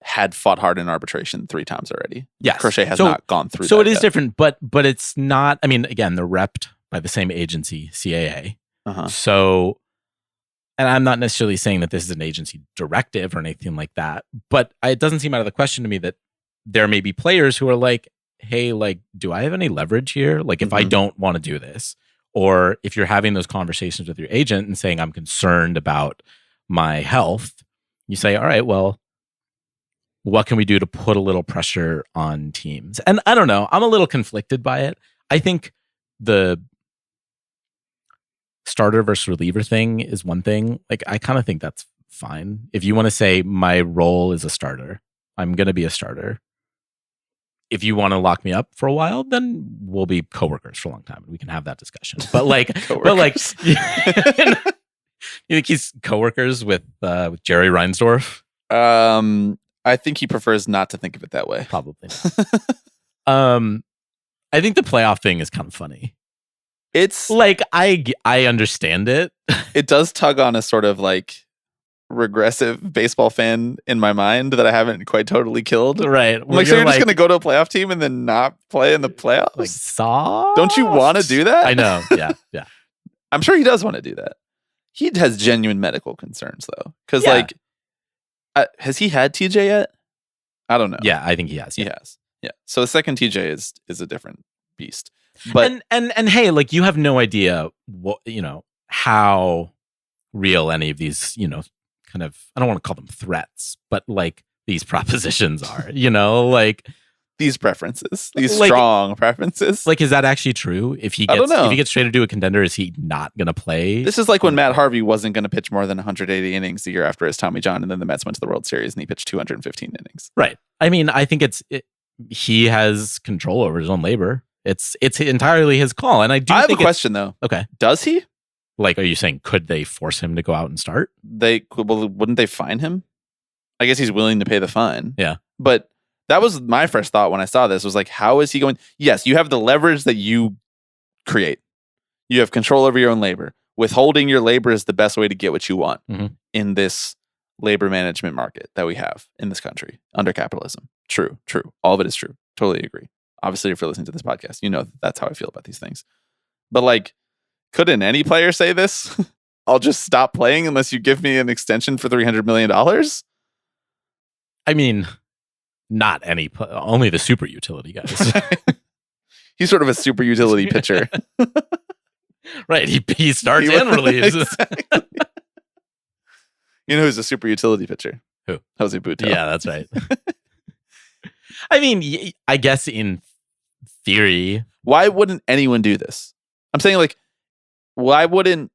had fought hard in arbitration 3 times already. Yes. Crochet has not gone through that. So it is different, but it's not, I mean, again, they're repped by the same agency, CAA. Uh-huh. So, and I'm not necessarily saying that this is an agency directive or anything like that, but it doesn't seem out of the question to me that there may be players who are like, hey, like, do I have any leverage here? Like, if I don't want to do this, or if you're having those conversations with your agent and saying, I'm concerned about my health, you say, all right, well, what can we do to put a little pressure on teams? And I don't know, I'm a little conflicted by it. I think the starter versus reliever thing is one thing. Like, I kind of think that's fine. If you want to say my role is a starter, I'm going to be a starter. If you want to lock me up for a while, then we'll be coworkers for a long time and we can have that discussion. But like, you think he's coworkers with Jerry Reinsdorf? I think he prefers not to think of it that way. Probably. I think the playoff thing is kind of funny. It's like, I understand it. It does tug on a sort of like regressive baseball fan in my mind that I haven't quite totally killed. Right. I'm like, so you're just going to go to a playoff team and then not play in the playoffs? Like, soft? Don't you want to do that? I know. Yeah. Yeah. I'm sure he does want to do that. He has genuine medical concerns though. Because has he had TJ yet? I don't know. Yeah, I think he has. Yeah. He has. Yeah. So the second TJ is a different beast. But and hey, like, you have no idea what, how real any of these, kind of, I don't want to call them threats, but like these propositions are, like these preferences, these Like- strong preferences. Like, is that actually true? If he I don't gets know. if he gets traded to a contender, is he not going to play? This is like when Matt Harvey wasn't going to pitch more than 180 innings the year after his Tommy John, and then the Mets went to the World Series and he pitched 215 innings. Right. I mean, I think he has control over his own labor. It's entirely his call, and I I have a think question though. Okay. Does he? Like, are you saying could they force him to go out and start? Wouldn't they fine him? I guess he's willing to pay the fine. Yeah. But that was my first thought when I saw this was like, how is he going? Yes, you have the leverage that you create. You have control over your own labor. Withholding your labor is the best way to get what you want in this labor management market that we have in this country under capitalism. True. All of it is true. Totally agree. Obviously, if you're listening to this podcast, you know that's how I feel about these things. But like, couldn't any player say this? I'll just stop playing unless you give me an extension for $300 million? I mean, not any, only the super utility guys. He's sort of a super utility pitcher. Right. He starts and relieves. Exactly. You know who's a super utility pitcher? Who? Jose Butto. Yeah, that's right. I mean, I guess in theory. Why wouldn't anyone do this? I'm saying, like, why wouldn't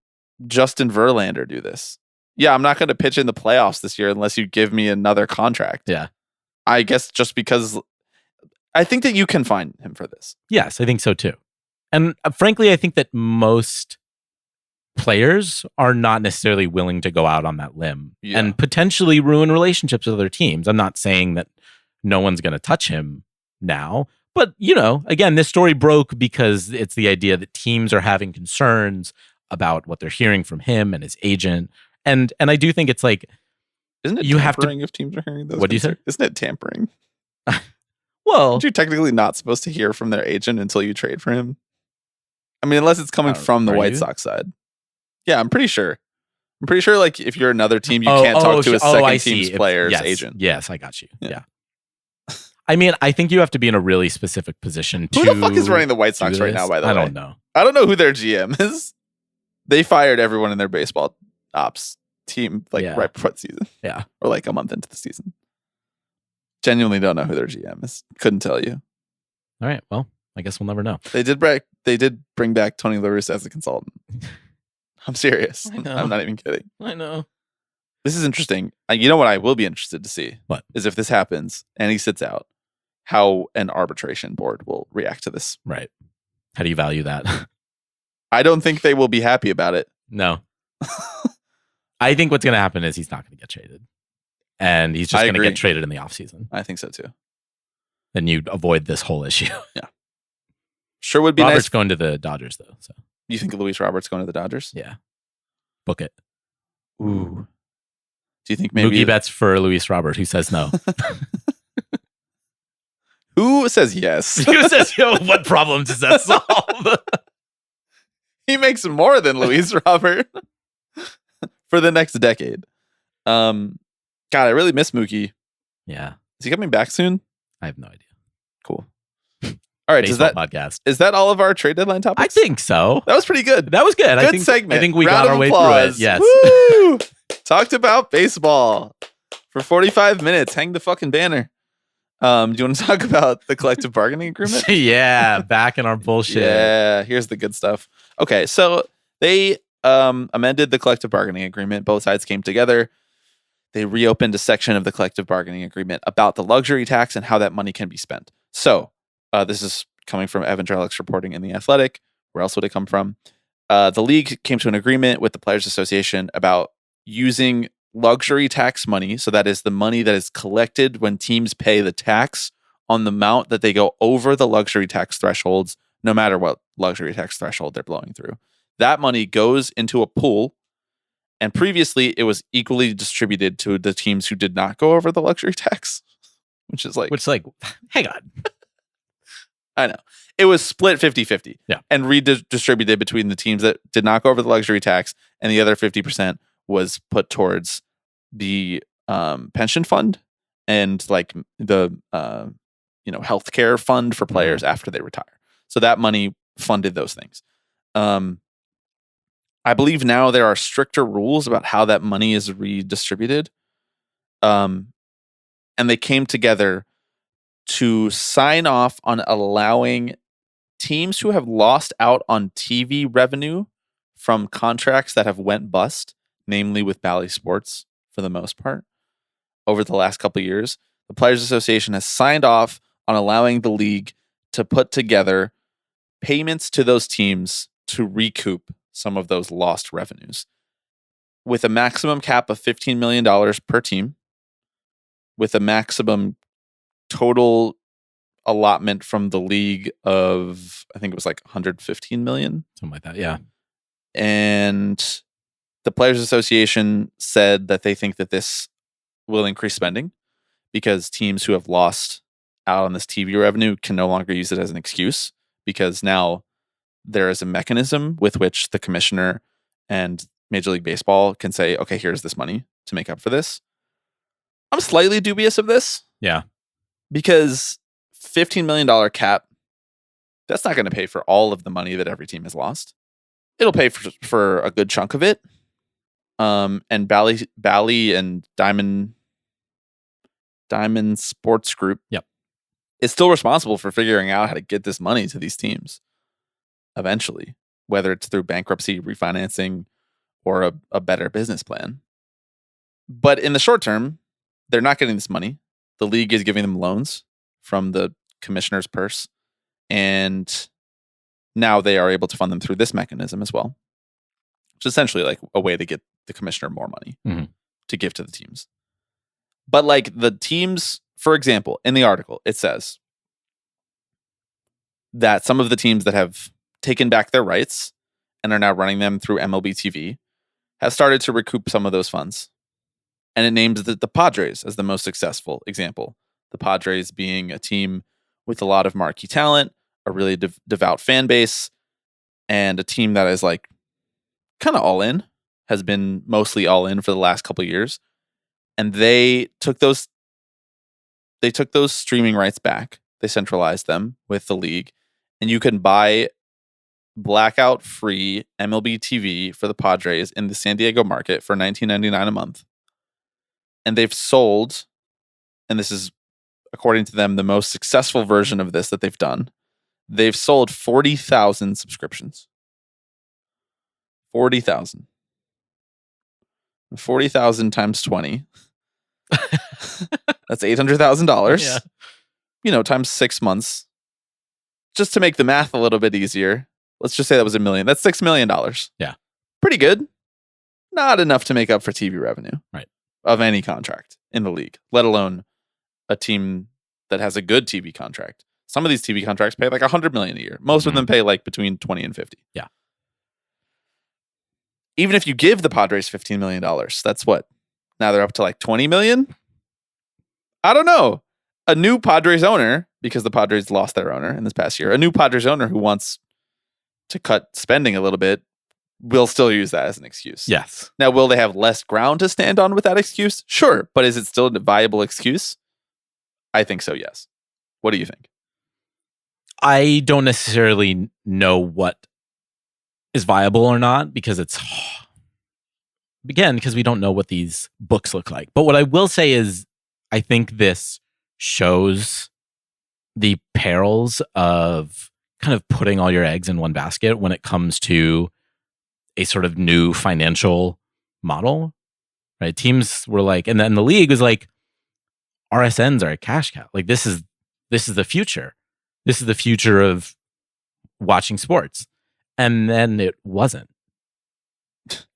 Justin Verlander do this? Yeah, I'm not going to pitch in the playoffs this year unless you give me another contract. Yeah. I guess just because I think that you can fine him for this. Yes, I think so too. And frankly, I think that most players are not necessarily willing to go out on that limb and potentially ruin relationships with other teams. I'm not saying that no one's going to touch him now, but again, this story broke because it's the idea that teams are having concerns about what they're hearing from him and his agent. And I do think it's like, isn't it you have to, if teams are hearing those? What do you say? Isn't it tampering? Well, aren't you technically not supposed to hear from their agent until you trade for him? I mean, unless it's coming from the White Sox side. Yeah, I'm pretty sure. Like, if you're another team, you can't talk to a second team's player's agent. Yes, I got you. Yeah. I mean, I think you have to be in a really specific position to. Who the fuck is running the White Sox right now, by the way? I don't know. I don't know who their GM is. They fired everyone in their baseball ops team right before the season. Yeah. Or like a month into the season. Genuinely don't know who their GM is. Couldn't tell you. All right. Well, I guess we'll never know. They did bring back Tony La Russa as a consultant. I'm serious. I'm not even kidding. I know. This is interesting. You know what I will be interested to see? What? Is if this happens and he sits out, how an arbitration board will react to this. Right. How do you value that? I don't think they will be happy about it. No. I think what's going to happen is he's not going to get traded. And he's just going to get traded in the offseason. I think so too. Then you'd avoid this whole issue. Yeah. Sure would be Robert's nice. going to the Dodgers, though. So you think Luis Robert's going to the Dodgers? Yeah. Book it. Ooh. Do you think maybe Mookie Betts for Luis Robert? Who says no? Who says yes? Who says, what problems does that solve? He makes more than Luis Robert for the next decade. God, I really miss Mookie. Yeah. Is he coming back soon? I have no idea. Cool. All right, podcast. Is that all of our trade deadline topics? I think so. That was pretty good. That was good. Good segment. I think we Round got our of way applause. through it. Yes. Woo! Talked about baseball for 45 minutes. Hang the fucking banner. Do you want to talk about the collective bargaining agreement? Yeah, back in our bullshit. Yeah, here's the good stuff. Okay, so they amended the collective bargaining agreement. Both sides came together. They reopened a section of the collective bargaining agreement about the luxury tax and how that money can be spent. So this is coming from Evan Drellick's reporting in The Athletic. Where else would it come from? The league came to an agreement with the Players Association about using luxury tax money. So that is the money that is collected when teams pay the tax on the amount that they go over the luxury tax thresholds, no matter what luxury tax threshold they're blowing through. That money goes into a pool. And previously, it was equally distributed to the teams who did not go over the luxury tax, which, hang on. I know. It was split 50-50. Yeah. And redistributed between the teams that did not go over the luxury tax, and the other 50% was put towards the pension fund and the healthcare fund for players after they retire. So that money funded those things. I believe now there are stricter rules about how that money is redistributed. And they came together to sign off on allowing teams who have lost out on TV revenue from contracts that have went bust, namely with Bally Sports for the most part, over the last couple of years. The Players Association has signed off on allowing the league to put together payments to those teams to recoup some of those lost revenues, with a maximum cap of $15 million per team, with a maximum total allotment from the league of, I think it was like 115 million. Something like that, yeah. And the Players Association said that they think that this will increase spending because teams who have lost out on this TV revenue can no longer use it as an excuse, because now there is a mechanism with which the commissioner and Major League Baseball can say, okay, here's this money to make up for this. I'm slightly dubious of this. Yeah. Because $15 million cap, that's not going to pay for all of the money that every team has lost. It'll pay for a good chunk of it. And Bally and Diamond Sports Group is still responsible for figuring out how to get this money to these teams eventually, whether it's through bankruptcy, refinancing, or a better business plan. But in the short term, they're not getting this money. The league is giving them loans from the commissioner's purse, and now they are able to fund them through this mechanism as well, which is essentially like a way to get the commissioner more money to give to the teams. But like the teams, for example, in the article, it says that some of the teams that have taken back their rights and are now running them through MLB TV have started to recoup some of those funds. And it names the Padres as the most successful example. The Padres being a team with a lot of marquee talent, a really devout fan base, and a team that is like kind of all in, has been mostly all in for the last couple of years. And they took those streaming rights back. They centralized them with the league, and you can buy blackout free MLB TV for the Padres in the San Diego market for $19.99 a month. And they've sold, and this is, according to them, the most successful version of this that they've done. They've sold 40,000 subscriptions. 40,000. 40,000 times 20. That's $800,000. Yeah. Times 6 months. Just to make the math a little bit easier, let's just say that was $1 million. That's $6 million. Yeah. Pretty good. Not enough to make up for TV revenue. Right. Of any contract in the league, let alone a team that has a good TV contract. Some of these TV contracts pay like $100 million a year. Most of them pay like between 20 and 50. Yeah. Even if you give the Padres $15 million, that's what? Now they're up to like 20 million? I don't know. A new Padres owner, because the Padres lost their owner in this past year, a new Padres owner who wants to cut spending a little bit will still use that as an excuse. Yes. Now, will they have less ground to stand on with that excuse? Sure. But is it still a viable excuse? I think so, yes. What do you think? I don't necessarily know what is viable or not, because because we don't know what these books look like. But what I will say is, I think this shows the perils of kind of putting all your eggs in one basket when it comes to a sort of new financial model, right? Teams were like, and then the league was like, RSNs are a cash cow. Like this is the future. This is the future of watching sports. And then it wasn't.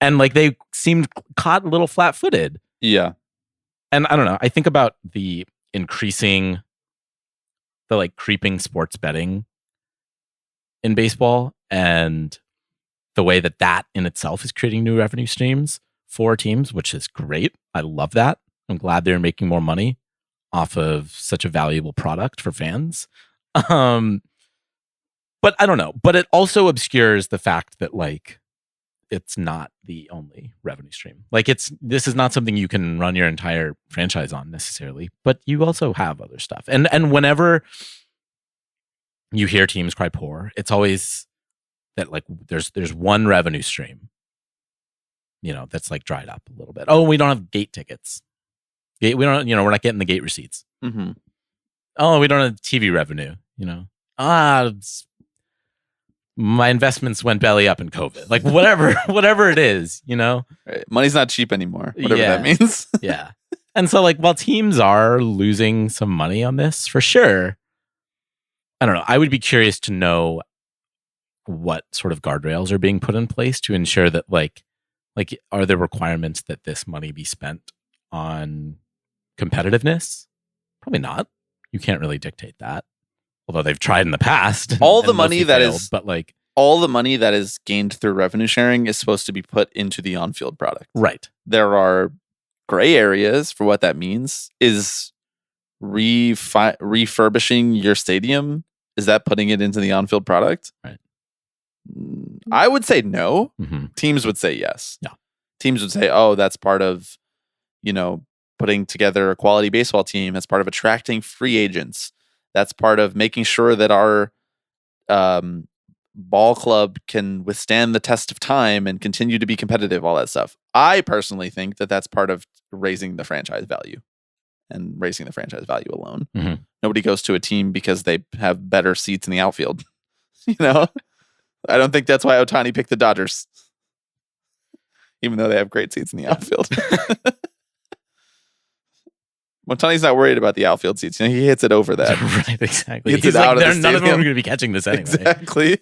And like they seemed caught a little flat-footed. Yeah. And I don't know. I think about the creeping sports betting in baseball, and the way that in itself is creating new revenue streams for teams, which is great. I love that. I'm glad they're making more money off of such a valuable product for fans. But I don't know. But it also obscures the fact that like it's not the only revenue stream. Like this is not something you can run your entire franchise on necessarily, but you also have other stuff. And whenever you hear teams cry poor, it's always that like there's one revenue stream, that's like dried up a little bit. Oh, we don't have gate tickets. We don't, we're not getting the gate receipts. Mm-hmm. oh, we don't have TV revenue, my investments went belly up in COVID. Like whatever it is, Right. Money's not cheap anymore, whatever Yeah. that means. Yeah. And so while teams are losing some money on this for sure, I don't know. I would be curious to know what sort of guardrails are being put in place to ensure that are there requirements that this money be spent on competitiveness? Probably not. You can't really dictate that. Although they've tried in the past. All the and money mostly that failed, is- but All the money that is gained through revenue sharing is supposed to be put into the on-field product. right. There are gray areas for what that means. Is refurbishing your stadium, is that putting it into the on-field product? Right. I would say no. Mhm. Teams would say yes. Yeah. Teams would say, oh, that's part of, putting together a quality baseball team. That's part of attracting free agents. That's part of making sure that our ball club can withstand the test of time and continue to be competitive, all that stuff. I personally think that that's part of raising the franchise value and raising the franchise value alone. Mhm. Nobody goes to a team because they have better seats in the outfield. I don't think that's why Ohtani picked the Dodgers, even though they have great seats in the outfield. Ohtani's not worried about the outfield seats. He hits it over that. Right, exactly. Gets He's it out of the none of them are stadium." going to be catching this anyway. Exactly.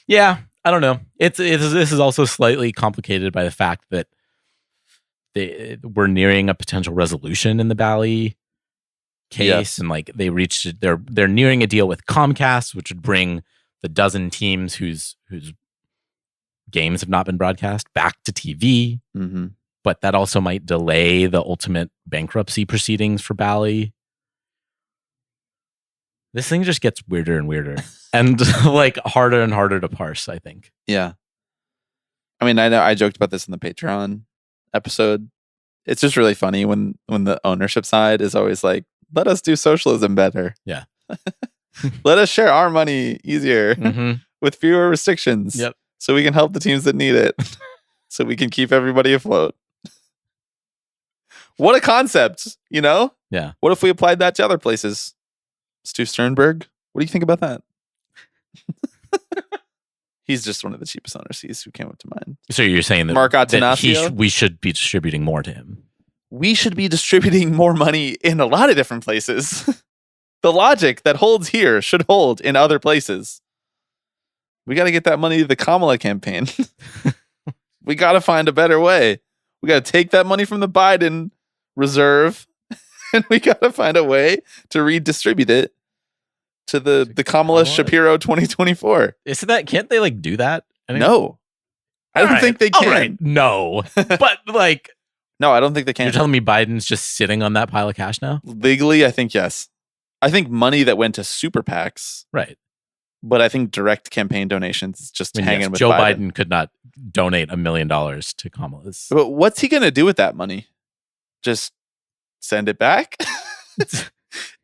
Yeah, I don't know. This is also slightly complicated by the fact that we're nearing a potential resolution in the Bally case, Yes. and they reached they're nearing a deal with Comcast, which would bring the dozen teams whose games have not been broadcast back to TV. Mm-hmm. But that also might delay the ultimate bankruptcy proceedings for Bally. This thing just gets weirder and weirder and harder and harder to parse, I think. Yeah. I mean, I know I joked about this in the Patreon episode. It's just really funny when the ownership side is always like, let us do socialism better. Yeah. Let us share our money easier Mhm. with fewer restrictions. Yep. So we can help the teams that need it. So we can keep everybody afloat. What a concept, Yeah. What if we applied that to other places? Stu Sternberg, what do you think about that? He's just one of the cheapest owners who came up to mind. So you're saying that, Mark that Attanasio? we should be distributing more to him. We should be distributing more money in a lot of different places. The logic that holds here should hold in other places. We got to get that money to the Kamala campaign. We got to find a better way. We got to take that money from the Biden reserve and we got to find a way to redistribute it to the Kamala Shapiro 2024. Isn't that, can't they do that? No. I don't think they can. All right. No. But No, I don't think they can. you're telling me Biden's just sitting on that pile of cash now? Legally, I think yes. I think money that went to super PACs, Right. but I think direct campaign donations just hanging Yes, with Joe Biden. Biden could not donate $1 million to Kamala's. But what's he going to do with that money? Just send it back?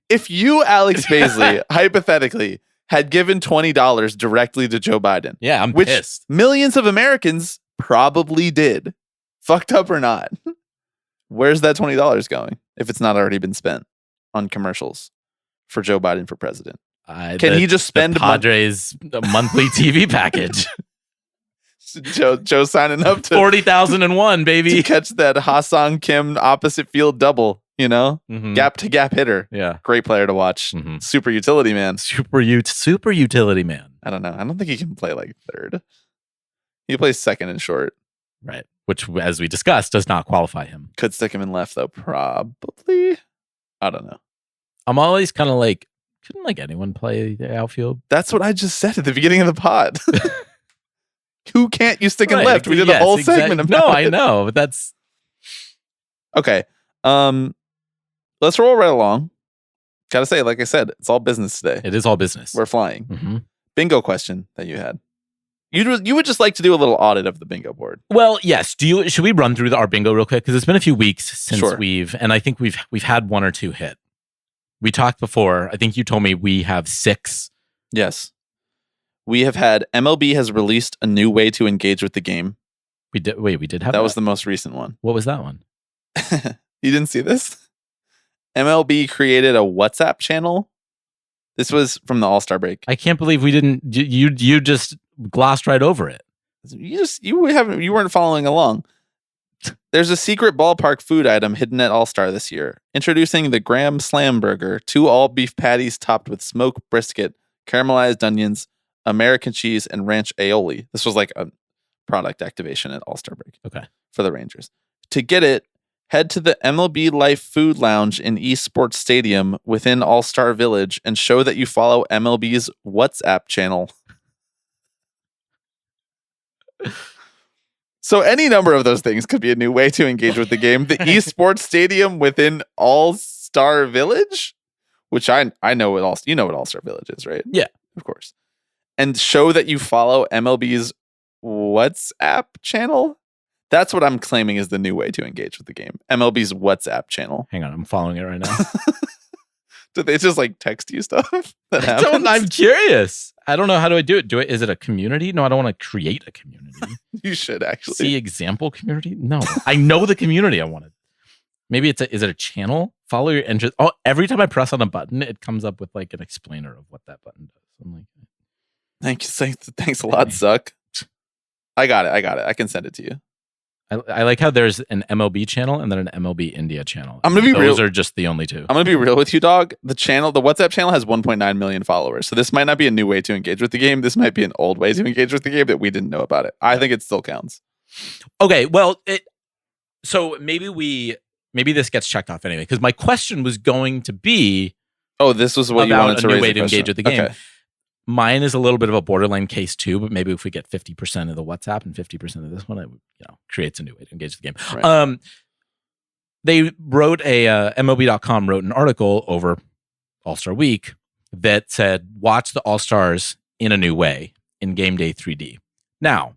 If you, Alex Baisley, hypothetically, had given $20 directly to Joe Biden, Yeah, I'm which pissed. millions of Americans probably did, fucked up or not, where's that $20 going if it's not already been spent on commercials for Joe Biden for president? Can he just spend the Padres monthly TV package? Joe signing up to 40,001, baby. to catch that Ha-Sung Kim opposite field double, Mhm. gap to gap hitter. Yeah. Great player to watch. Mhm. Super utility man. Super utility man. I don't know. I don't think he can play third. He plays second and short. Right. Which, as we discussed, does not qualify him. Could stick him in left though, probably. I don't know. I'm always kind of couldn't anyone play the outfield? That's what I just said at the beginning of the pod. Who can't you stick in Right, left? We did yes, a whole exact- segment about No, I it. know, but that's Okay. Let's roll right along. Gotta say, like I said, it's all business today. it is all business. We're flying. Mhm. Bingo question that you had. You would just like to do a little audit of the bingo board. Well, yes. Should we run through our bingo real quick? Because it's been a few weeks since Sure. and I think we've had one or two hit. We talked before. I think you told me we have 6. Yes. We have had MLB has released a new way to engage with the game. We did. Wait, we did have That was the most recent one. What was that one? You didn't see this? MLB created a WhatsApp channel. This was from the All-Star break. I can't believe we didn't. You just glossed right over it. You weren't following along. There's a secret ballpark food item hidden at All-Star this year. Introducing the Graham Slam Burger, 2 all-beef patties topped with smoked brisket, caramelized onions, American cheese, and ranch aioli. This was like a product activation at All-Star break. Okay. For the Rangers. To get it, head to the MLB Life Food Lounge in East Sports Stadium within All-Star Village and show that you follow MLB's WhatsApp channel. So any number of those things could be a new way to engage with the game. The East Sports Stadium within All-Star Village, which I know what All-Star Village is, right? Yeah, of course. And show that you follow MLB's WhatsApp channel. That's what I'm claiming is the new way to engage with the game. MLB's WhatsApp channel. Hang on, I'm following it right now. Did they just like text you stuff? I'm curious. I don't know. How do I do it? Is it a community? No, I don't want to create a community. You should actually. See example community? No, I know the community I wanted. Maybe is it a channel? Follow your interest. Oh, every time I press on a button, it comes up with like an explainer of what that button does. I'm like, thanks a lot, Zuck. I got it. I can send it to you. I like how there's an MLB channel and then an MLB India channel. I'm gonna be real. Those are just the only two. I'm gonna be real with you, dog. The WhatsApp channel has 1.9 million followers. So this might not be a new way to engage with the game. This might be an old way to engage with the game that we didn't know about it. I think it still counts. Okay, well, so maybe this gets checked off anyway. Because my question was going to be, this was what you wanted to raise a new way to engage with the game. Okay. Mine is a little bit of a borderline case too, but maybe if we get 50% of the WhatsApp and 50% of this one, it creates a new way to engage the game. Right. They wrote MLB.com wrote an article over All-Star Week that said, watch the All-Stars in a new way in Game Day 3D. Now,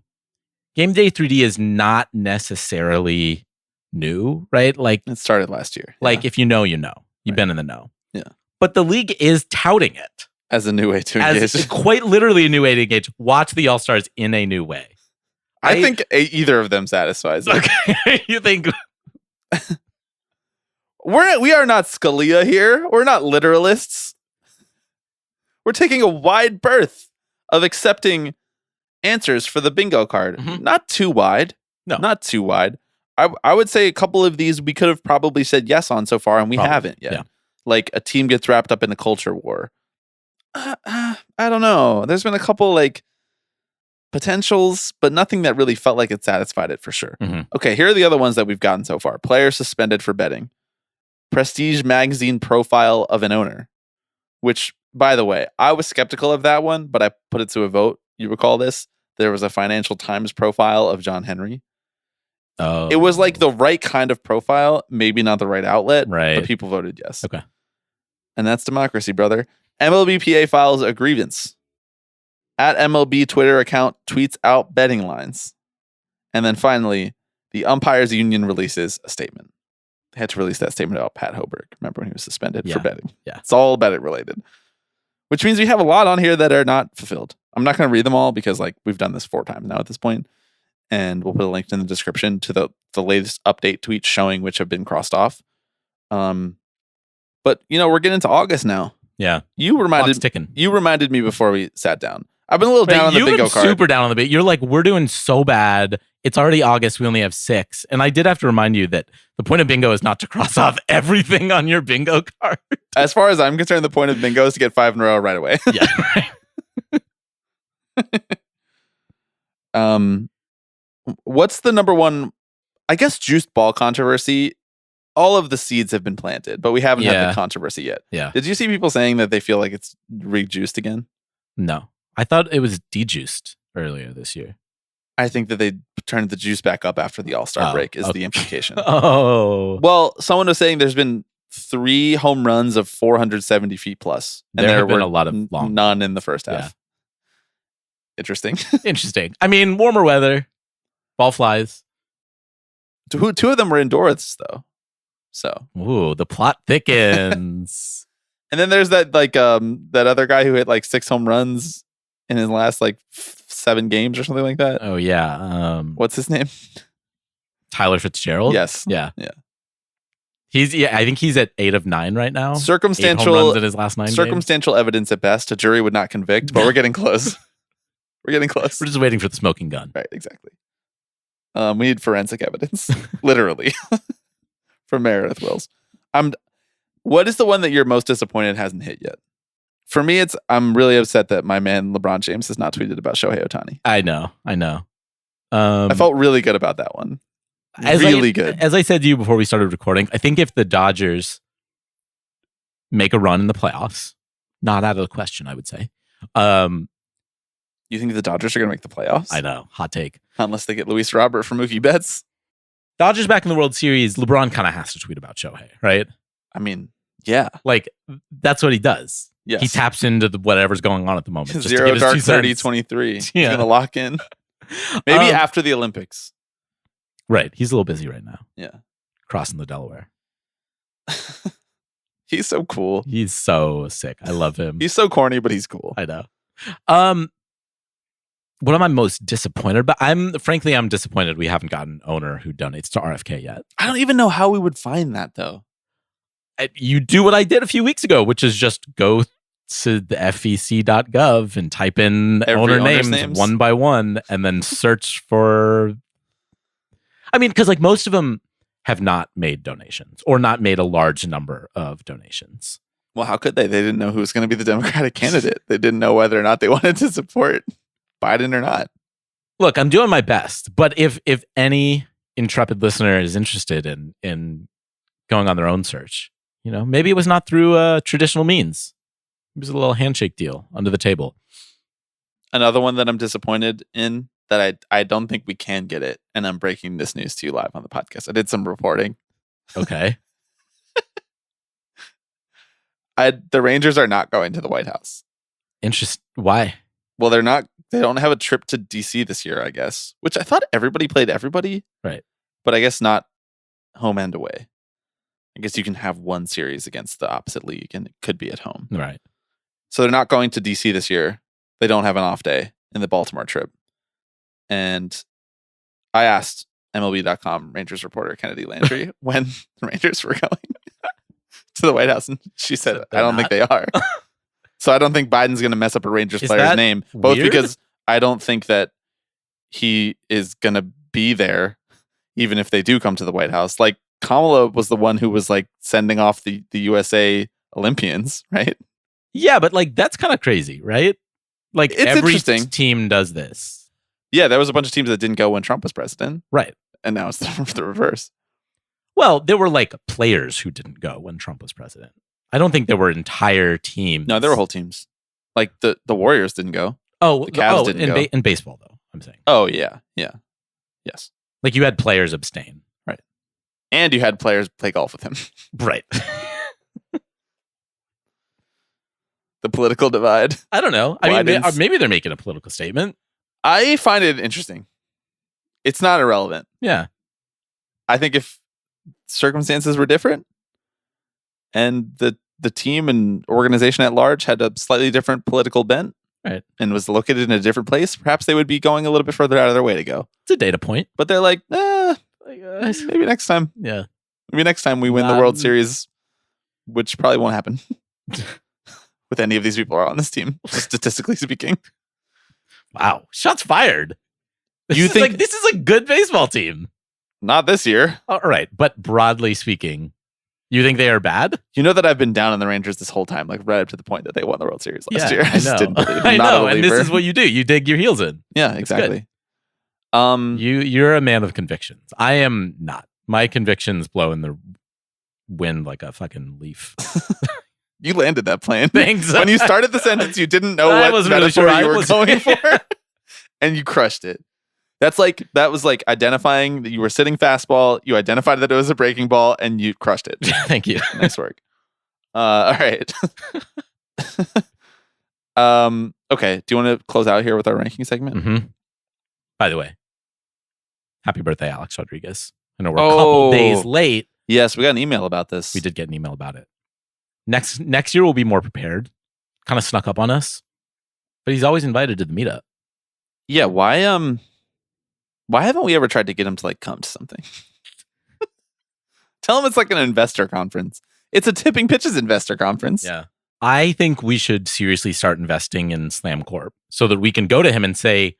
Game Day 3D is not necessarily new, right? Like it started last year. Like if you know, you know. You've been in the know. Yeah. But the league is touting it. As a new way to engage. As quite literally a new way to engage. Watch the All-Stars in a new way. I think either of them satisfies it. Okay. You think... We are not Scalia here. We're not literalists. We're taking a wide berth of accepting answers for the bingo card. Mm-hmm. Not too wide. No. Not too wide. I would say a couple of these we could have probably said yes on so far, and we haven't yet. Yeah. Like a team gets wrapped up in a culture war. I don't know. There's been a couple like potentials, but nothing that really felt like it satisfied it for sure. Mm-hmm. Okay, here are the other ones that we've gotten so far. Players suspended for betting. Prestige magazine profile of an owner, which, by the way, I was skeptical of that one, but I put it to a vote. You recall this? There was a Financial Times profile of John Henry. Oh. It was like the right kind of profile, maybe not the right outlet, right? But people voted yes. Okay. And that's democracy, brother. MLBPA files a grievance. At MLB Twitter account tweets out betting lines. And then finally, the Umpires Union releases a statement. They had to release that statement about Pat Hoberg. Remember when he was suspended for betting? Yeah. It's all betting related. Which means we have a lot on here that are not fulfilled. I'm not going to read them all because like we've done this 4 times now at this point. And we'll put a link in the description to the latest update tweets showing which have been crossed off. But we're getting into August now. Yeah. You reminded me before we sat down. I've been a little down on the bingo card. Super down on the bingo. You're like, we're doing so bad. It's already August. We only have 6. And I did have to remind you that the point of bingo is not to cross off everything on your bingo card. As far as I'm concerned, the point of bingo is to get 5 in a row right away. Yeah. What's the number one, I guess, juiced ball controversy? All of the seeds have been planted, but we haven't had the controversy yet. Yeah. Did you see people saying that they feel like it's rejuiced again? No. I thought it was dejuiced earlier this year. I think that they turned the juice back up after the All-Star break is the implication. Oh. Well, someone was saying there's been 3 home runs of 470 feet plus. And there have were been a lot of long. None in the first half. Yeah. Interesting. Interesting. I mean, warmer weather, ball flies. 2 of them were indoors, though. So. Ooh, the plot thickens. And then there's that that other guy who hit like 6 home runs in his last like 7 games or something like that. Oh yeah. What's his name? Tyler Fitzgerald. Yes. Yeah. I think he's at 8 of 9 right now. 8 home Circumstantial runs in his last 9 games. Circumstantial evidence at best. A jury would not convict, but we're getting close. We're getting close. We're just waiting for the smoking gun. Right, exactly. We need forensic evidence, literally, from Meredith Wills. What is the one that you're most disappointed hasn't hit yet? For me, I'm really upset that my man LeBron James has not tweeted about Shohei Ohtani. I know. I felt really good about that one. Really good. As I said to you before we started recording, I think if the Dodgers make a run in the playoffs, not out of the question, I would say. You think the Dodgers are going to make the playoffs? I know. Hot take. Unless they get Luis Robert from Mookie Betts. Dodgers back in the World Series, LeBron kind of has to tweet about Shohei, right? I mean, yeah. Like, that's what he does. Yes. He taps into whatever's going on at the moment. Just 0 to give his dark 2 30 cents. 23. He's Yeah. going to lock in. Maybe after the Olympics. Right. He's a little busy right now. Yeah. Crossing the Delaware. He's so cool. He's so sick. I love him. He's so corny, but he's cool. I know. What am I most disappointed about? I'm disappointed we haven't gotten an owner who donates to RFK yet. I don't even know how we would find that, though. You do what I did a few weeks ago, which is just go to the fec.gov and type in owner names one by one and then search for... I mean, because like most of them have not made donations or not made a large number of donations. Well, how could they? They didn't know who was going to be the Democratic candidate. They didn't know whether or not they wanted to support Biden or not. Look, I'm doing my best, but if any intrepid listener is interested in going on their own search, maybe it was not through traditional means. It was a little handshake deal under the table. Another one that I'm disappointed in that I don't think we can get it, and I'm breaking this news to you live on the podcast. I did some reporting. Okay. The Rangers are not going to the White House. Why? Well, they don't have a trip to DC this year, I guess, which I thought everybody played everybody. Right. But I guess not home and away. I guess you can have one series against the opposite league and it could be at home. Right. So they're not going to DC this year. They don't have an off day in the Baltimore trip. And I asked MLB.com Rangers reporter Kennedy Landry when the Rangers were going to the White House. And she said, I don't think they are. So I don't think Biden's going to mess up a Rangers player's name. Both weird? Because I don't think that he is going to be there, even if they do come to the White House. Like Kamala was the one who was like sending off the USA Olympians, right? Yeah, but like that's kind of crazy, right? Like It's every interesting. team does this. Yeah, there was a bunch of teams that didn't go when Trump was president. Right. And now it's the reverse. Well, there were like players who didn't go when Trump was president. I don't think there were entire teams. No, there were whole teams. Like the Warriors didn't go. Oh, the Cavs didn't go. In baseball, though, I'm saying. Oh, yeah. Yeah. Yes. Like you had players abstain. Right. And you had players play golf with him. Right. The political divide. I don't know. I mean, maybe they're making a political statement. I find it interesting. It's not irrelevant. Yeah. I think if circumstances were different and the team and organization at large had a slightly different political bent, right, and was located in a different place, perhaps they would be going a little bit further out of their way to go. It's a data point. But they're like, maybe next time. Yeah. Maybe next time we win the World Series, which probably won't happen with any of these people are on this team, statistically speaking. Wow. Shots fired. You think this is a good baseball team? Not this year. All right. But broadly speaking, you think they are bad? You know that I've been down on the Rangers this whole time, like right up to the point that they won the World Series last year. I just know. didn't believe it. I Not a know. And believer. this is what you do. You dig your heels in. Yeah, exactly. You're a man of convictions. I am not. My convictions blow in the wind like a fucking leaf. You landed that plane. Thanks. When you started the sentence, you didn't know I what wasn't really metaphor sure you I were was- going for, and you crushed it. That was like identifying that you were sitting fastball. You identified that it was a breaking ball, and you crushed it. Thank you. Nice work. All right. Okay. Do you want to close out here with our ranking segment? Mm-hmm. By the way, happy birthday, Alex Rodriguez. I know we're a couple days late. Yes, we got an email about this. We did get an email about it. Next year we'll be more prepared. Kind of snuck up on us, but he's always invited to the meetup. Yeah. Why haven't we ever tried to get him to like come to something? Tell them it's like an investor conference. It's a Tipping Pitches investor conference. Yeah. I think we should seriously start investing in Slam Corp so that we can go to him and say,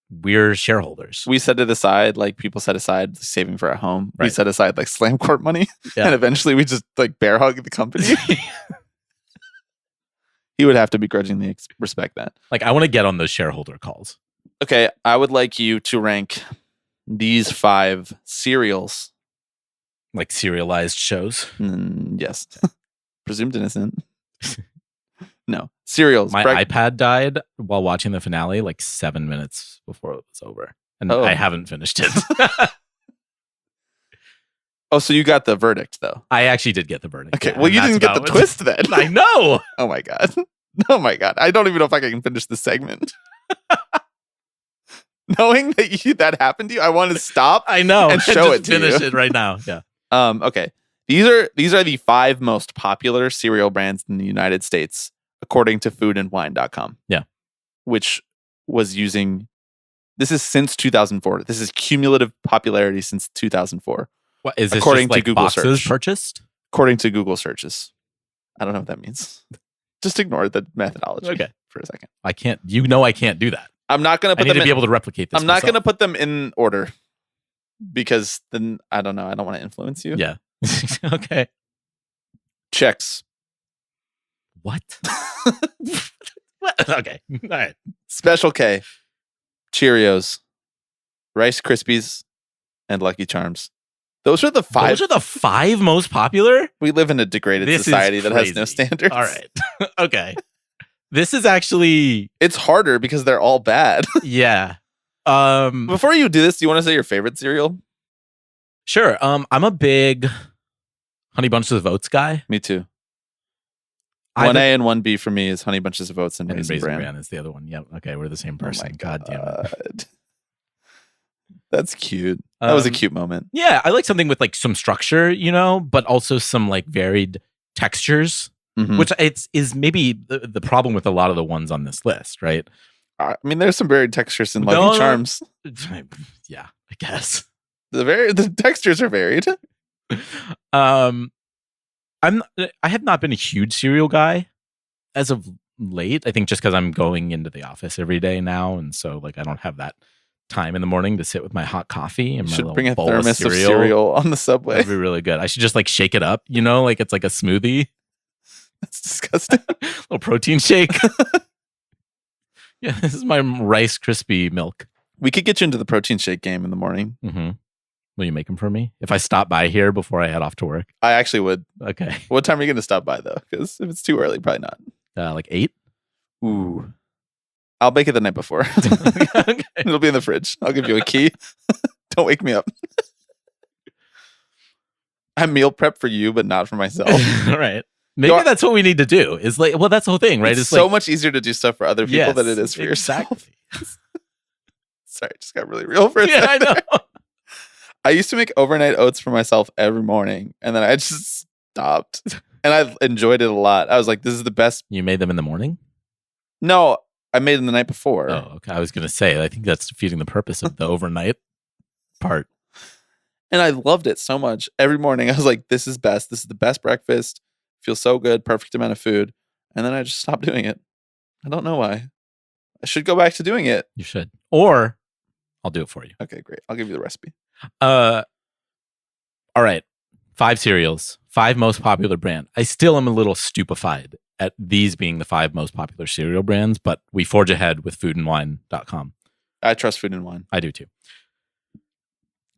we're shareholders. We set it aside, like people set aside saving for a home. Right. We set aside like Slam Corp money. Yeah. And eventually we just like bear hug the company. He would have to begrudgingly respect that. Like, I want to get on those shareholder calls. Okay, I would like you to rank these 5 serials. Like serialized shows. Yes. Presumed innocent. No. Serials. My iPad died while watching the finale like 7 minutes before it was over. And I haven't finished it. Oh, so you got the verdict, though. I actually did get the verdict. Okay, yeah, well, you didn't get the twist then. I know. Oh my god. Oh my god. I don't even know if I can finish the segment. Knowing that that happened to you, I want to stop. I know. And show it to finish you. it right now. Yeah. Okay. These are the 5 most popular cereal brands in the United States, according to foodandwine.com. Yeah. Which was using, this is since 2004. This is cumulative popularity since 2004. What is this? According just like to Google boxes search. purchased? According to Google searches. I don't know what that means. Just ignore the methodology for a second. I can't. I can't do that. I'm not going to put I need them to be able to replicate this. I'm not going to put them in order because then I don't know. I don't want to influence you. Yeah. Okay. Chex. What? What? Okay. All right. Special K. Cheerios. Rice Krispies. And Lucky Charms. Those are the 5. Those are the 5 most popular? We live in a degraded society that has no crazy. standards. All right. Okay. This is actually... It's harder because they're all bad. Yeah. Before you do this, do you want to say your favorite cereal? Sure. I'm a big Honey Bunches of Oats guy. Me too. 1A and 1B for me is Honey Bunches of Oats and Raisin Bran. Is the other one. Yep. Okay, we're the same person. Oh my God damn it. That's cute. That was a cute moment. Yeah, I like something with like some structure, but also some like varied textures, which is maybe the problem with a lot of the ones on this list, right? I mean, there's some varied textures in Lucky Charms. Yeah, I guess. The textures are varied. I have not been a huge cereal guy as of late. I think just because I'm going into the office every day now, and so like I don't have that time in the morning to sit with my hot coffee and my should little bring a bowl thermos of cereal on the subway. That'd be really good. I should just like shake it up, like it's like a smoothie. That's disgusting. Little protein shake. Yeah, this is my Rice Krispie milk. We could get you into the protein shake game in the morning. Mm-hmm. Will you make them for me if I stop by here before I head off to work? I actually would. Okay. What time are you going to stop by though? Because if it's too early, probably not. Like 8. Ooh. I'll bake it the night before. Okay. It'll be in the fridge. I'll give you a key. Don't wake me up. I meal prep for you, but not for myself. All right. Maybe that's what we need to do. Is like, well, that's the whole thing, right? It's so much easier to do stuff for other people than it is for yourself. Sorry, it just got really real for a second. I know. I used to make overnight oats for myself every morning, and then I just stopped. And I enjoyed it a lot. I was like, this is the best. You made them in the morning? No, I made them the night before. Oh, okay. I was going to say, I think that's defeating the purpose of the overnight part. And I loved it so much. Every morning, I was like, this is best. This is the best breakfast. Feels so good. Perfect amount of food. And then I just stopped doing it. I don't know why. I should go back to doing it. You should. Or I'll do it for you. Okay, great. I'll give you the recipe. All right. 5 cereals. 5 most popular brand. I still am a little stupefied at these being the 5 most popular cereal brands, but we forge ahead with foodandwine.com. I trust Food and Wine. I do too.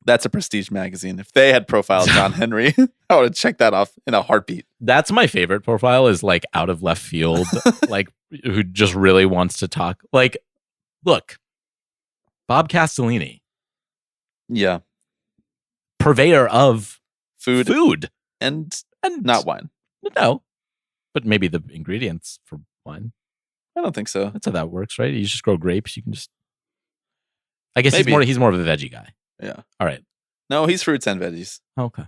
That's a prestige magazine. If they had profiled John Henry, I would have checked that off in a heartbeat. That's my favorite profile, is like out of left field, like who just really wants to talk. Like, look, Bob Castellini. Yeah. Purveyor of food. And not wine. No. But maybe the ingredients for wine. I don't think so. That's how that works, right? You just grow grapes. You can just. I guess Maybe. he's more of a veggie guy. Yeah. All right. No, he's fruits and veggies. Okay.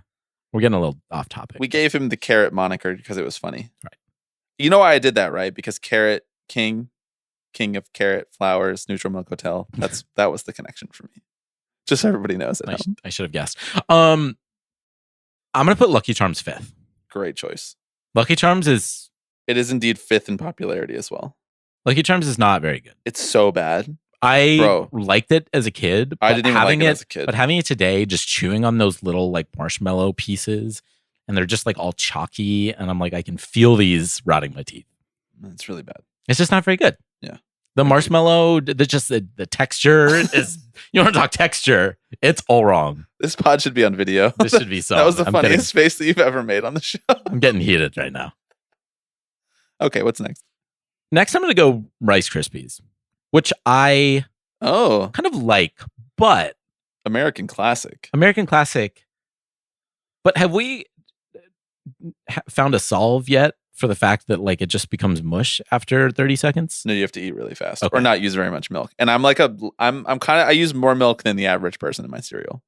We're getting a little off topic. We gave him the carrot moniker because it was funny. Right. You know why I did that, right? Because Carrot King of Carrot Flowers, Neutral Milk Hotel. That was the connection for me. Just so everybody knows. I should have guessed. I'm going to put Lucky Charms 5th. Great choice. Lucky Charms is indeed 5th in popularity as well. Lucky Charms is not very good. It's so bad. I liked it as a kid. I didn't even like it as a kid. But having it today, just chewing on those little like marshmallow pieces, and they're just like all chalky, and I'm like, I can feel these rotting my teeth. It's really bad. It's just not very good. Yeah. The marshmallow, the texture is, you want to talk texture, it's all wrong. This pod should be on video. This should be so. That was the funniest face that you've ever made on the show. I'm getting heated right now. Okay, what's next? Next, I'm going to go Rice Krispies, which I kind of like, but American classic. But have we found a solve yet for the fact that like it just becomes mush after 30 seconds? No, you have to eat really fast Okay. or not use very much milk. And I use more milk than the average person in my cereal.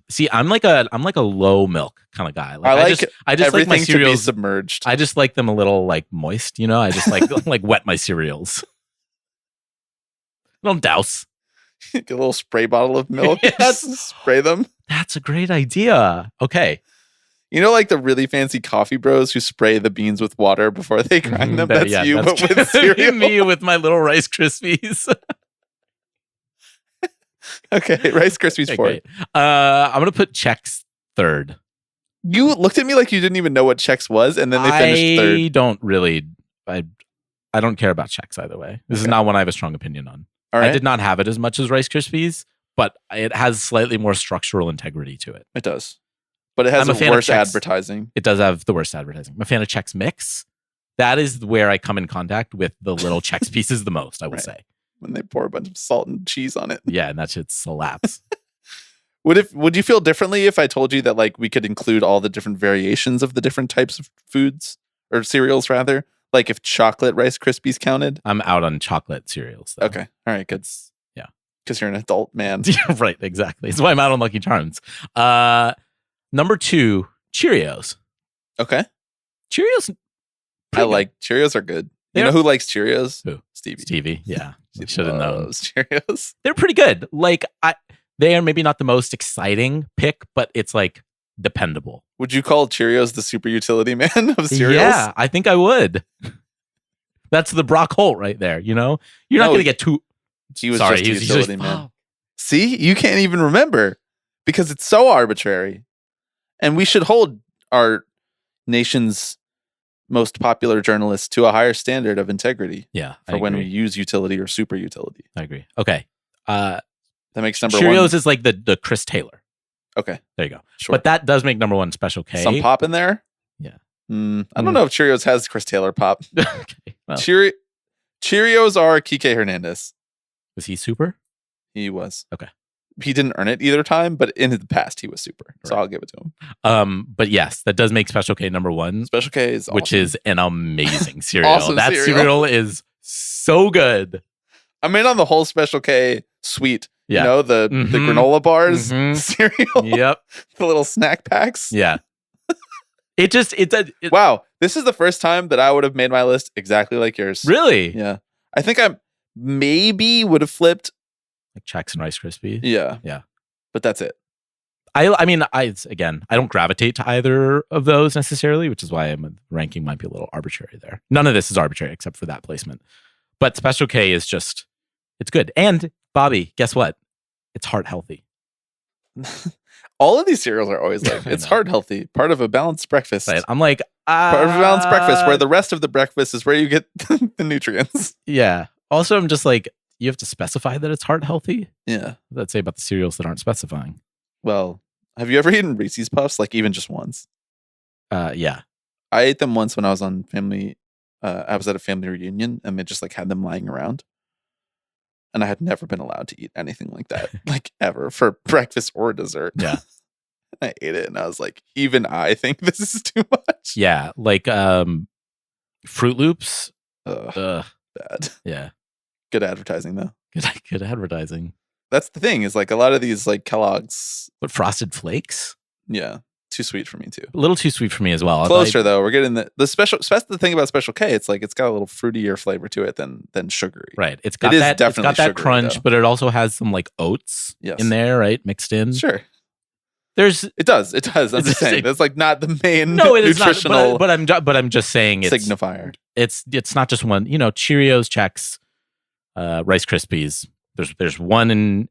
See, I'm like a low milk kind of guy. I just like everything my cereals to be submerged. I just like them a little like moist, you know? I just like like wet my cereals. Don't douse. Get a little spray bottle of milk. Yes. Spray them. That's a great idea. Okay. You know, like the really fancy coffee bros who spray the beans with water before they grind them? That's you, but with cereal. Me with my little Rice Krispies. Okay, Rice Krispies 4th. I'm going to put Chex 3rd. You looked at me like you didn't even know what Chex was, and then they finished 3rd. I don't really... I don't care about Chex either way. This is not one I have a strong opinion on. All right. I did not have it as much as Rice Krispies, but it has slightly more structural integrity to it. It does. But it has the worst advertising. It does have the worst advertising. I'm a fan of Chex Mix. That is where I come in contact with the little Chex pieces the most, I will say. When they pour a bunch of salt and cheese on it. Yeah, and that shit slaps. Would you feel differently if I told you that like we could include all the different variations of the different types of foods or cereals rather? Like if chocolate Rice Krispies counted? I'm out on chocolate cereals, though. Okay. All right, good. Yeah. Because you're an adult man. Right, exactly. That's why I'm out on Lucky Charms. Number 2, Cheerios. Okay. Cheerios. Cheerios are good. You know who likes Cheerios? Who? Stevie. Yeah. Should have known. Cheerios. They're pretty good. Like they are maybe not the most exciting pick, but it's like dependable. Would you call Cheerios the super utility man of cereals? Yeah, I think I would. That's the Brock Holt right there, you know? You're not going to get too... He was just a utility man. Oh. See? You can't even remember because it's so arbitrary. And we should hold our nation's most popular journalists to a higher standard of integrity. Yeah. For when we use utility or super utility. I agree. Okay. That makes number Cheerios 1. Cheerios is like the Chris Taylor. Okay. There you go. Sure. But that does make number 1 Special K. Some pop in there? Yeah. I don't know if Cheerios has Chris Taylor pop. Okay. Well. Cheerios are Kike Hernandez. Was he super? He was. Okay. He didn't earn it either time, but in the past he was super. So I'll give it to him. But yes, that does make Special K number 1. Special K is awesome. Which is an amazing cereal. Awesome that cereal is so good. I'm in on the whole Special K sweet. Yeah. You know, the granola bars cereal. Yep. The little snack packs. Yeah. Wow. This is the first time that I would have made my list exactly like yours. Really? Yeah. I think I maybe would have flipped like Chex and Rice Krispies. Yeah. Yeah. But that's it. I mean, I don't gravitate to either of those necessarily, which is why ranking might be a little arbitrary there. None of this is arbitrary except for that placement. But Special K is just, it's good. And Bobby, guess what? It's heart healthy. All of these cereals are always like, it's heart healthy. Part of a balanced breakfast. Right. I'm like, part of a balanced breakfast where the rest of the breakfast is where you get the nutrients. Yeah. Also, I'm just like, you have to specify that it's heart healthy. Yeah. What does that say about the cereals that aren't specifying? Well, have you ever eaten Reese's Puffs? Like even just once? Yeah. I ate them once when I was on family. I was at a family reunion and they just like had them lying around. And I had never been allowed to eat anything like that, like ever for breakfast or dessert. Yeah. I ate it and I was like, even I think this is too much. Yeah. Like Fruit Loops. Bad. Yeah. Good advertising though. Good advertising. That's the thing is like a lot of these like Kellogg's. But Frosted Flakes? Yeah. Too sweet for me too. A little too sweet for me as well. Closer though. We're getting the special. The thing about Special K, it's like it's got a little fruitier flavor to it than sugary. Right. It's got that sugary, crunch, though. but it also has some like oats in there, right? Mixed in. Sure. It does. I'm just saying that's like not the main no, it is nutritional not. But I'm just saying it's signifier. It's not just one. Cheerios, Chex, Rice Krispies. There's one in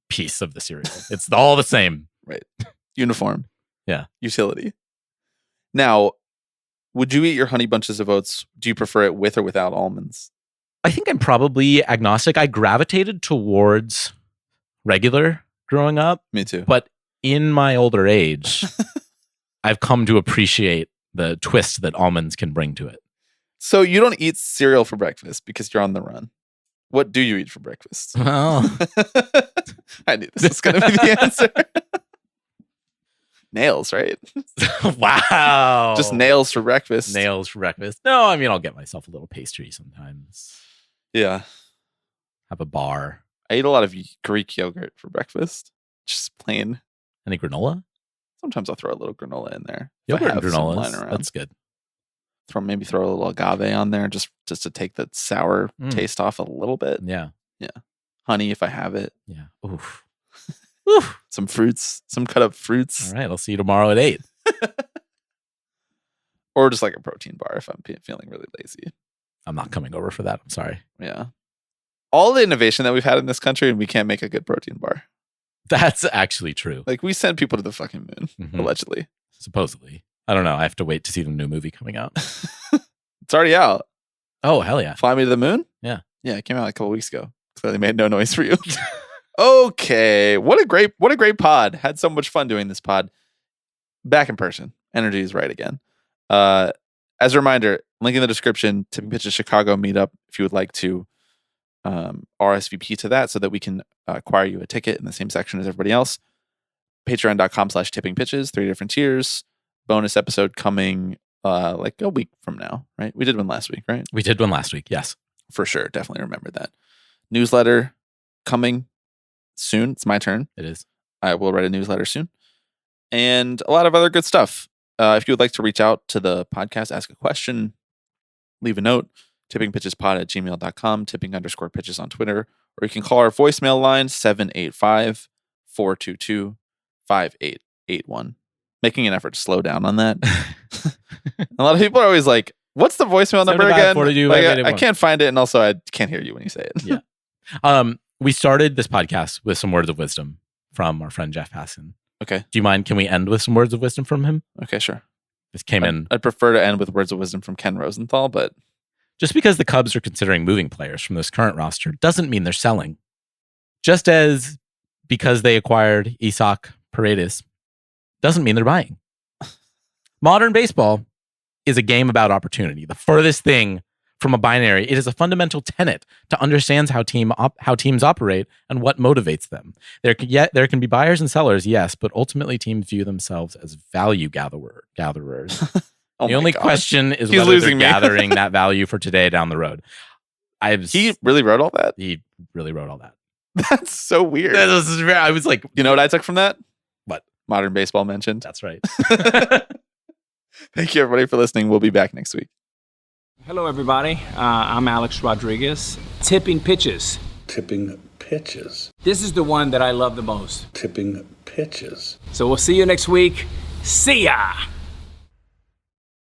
piece of the cereal. It's all the same. Right. Uniform. Yeah. Utility. Now, would you eat your Honey Bunches of Oats? Do you prefer it with or without almonds? I think I'm probably agnostic. I gravitated towards regular growing up. Me too. But in my older age, I've come to appreciate the twist that almonds can bring to it. So you don't eat cereal for breakfast because you're on the run. What do you eat for breakfast? Well, I knew this was going to be the answer. Nails, right? Wow. Just nails for breakfast. Nails for breakfast. No, I mean, I'll get myself a little pastry sometimes. Yeah. Have a bar. I eat a lot of Greek yogurt for breakfast. Just plain. Any granola? Sometimes I'll throw a little granola in there. If I Yogurt and have some lying granola. around. That's good. Maybe throw a little agave on there just to take the sour taste off a little bit. Yeah. Honey if I have it. Yeah. Oof. Some fruits, some cut up fruits. All right. I'll see you tomorrow at 8. Or just like a protein bar if I'm feeling really lazy. I'm not coming over for that. I'm sorry. Yeah. All the innovation that we've had in this country and we can't make a good protein bar. That's actually true. Like we send people to the fucking moon, allegedly. Supposedly. I don't know. I have to wait to see the new movie coming out. It's already out. Oh, hell yeah. Fly Me to the Moon? Yeah. Yeah, it came out like a couple weeks ago. Clearly made no noise for you. Okay. What a great pod. Had so much fun doing this pod. Back in person. Energy is right again. As a reminder, link in the description, Tipping Pitches Chicago meetup if you would like to RSVP to that so that we can acquire you a ticket in the same section as everybody else. Patreon.com/tippingpitches, 3 different tiers. Bonus episode coming like a week from now, right? We did one last week, right? We did one last week. Yes. For sure. Definitely remember that. Newsletter coming soon. It's my turn. It is. I will write a newsletter soon. And a lot of other good stuff. If you would like to reach out to the podcast, ask a question, leave a note, tippingpitchespod@gmail.com, tipping_pitches on Twitter, or you can call our voicemail line 785-422-5881. Making an effort to slow down on that. A lot of people are always like, what's the voicemail number again? 42, Like, I can't find it, and also I can't hear you when you say it. Yeah. We started this podcast with some words of wisdom from our friend Jeff Passan. Okay. Do you mind? Can we end with some words of wisdom from him? Okay, sure. This came in. I'd prefer to end with words of wisdom from Ken Rosenthal, but just because the Cubs are considering moving players from this current roster doesn't mean they're selling. Just as because they acquired Isaac Paredes doesn't mean they're buying. Modern baseball is a game about opportunity. The furthest thing from a binary, it is a fundamental tenet to understand how teams operate and what motivates them. There can be buyers and sellers, yes, but ultimately teams view themselves as value gatherers. Oh the only question is whether they're gathering that value for today down the road. He really wrote all that? He really wrote all that. That's so weird. I was like, you know what I took from that? What? Modern baseball mentioned. That's right. Thank you, everybody, for listening. We'll be back next week. Hello, everybody. I'm Alex Rodriguez. Tipping Pitches. Tipping Pitches. This is the one that I love the most. Tipping Pitches. So we'll see you next week. See ya!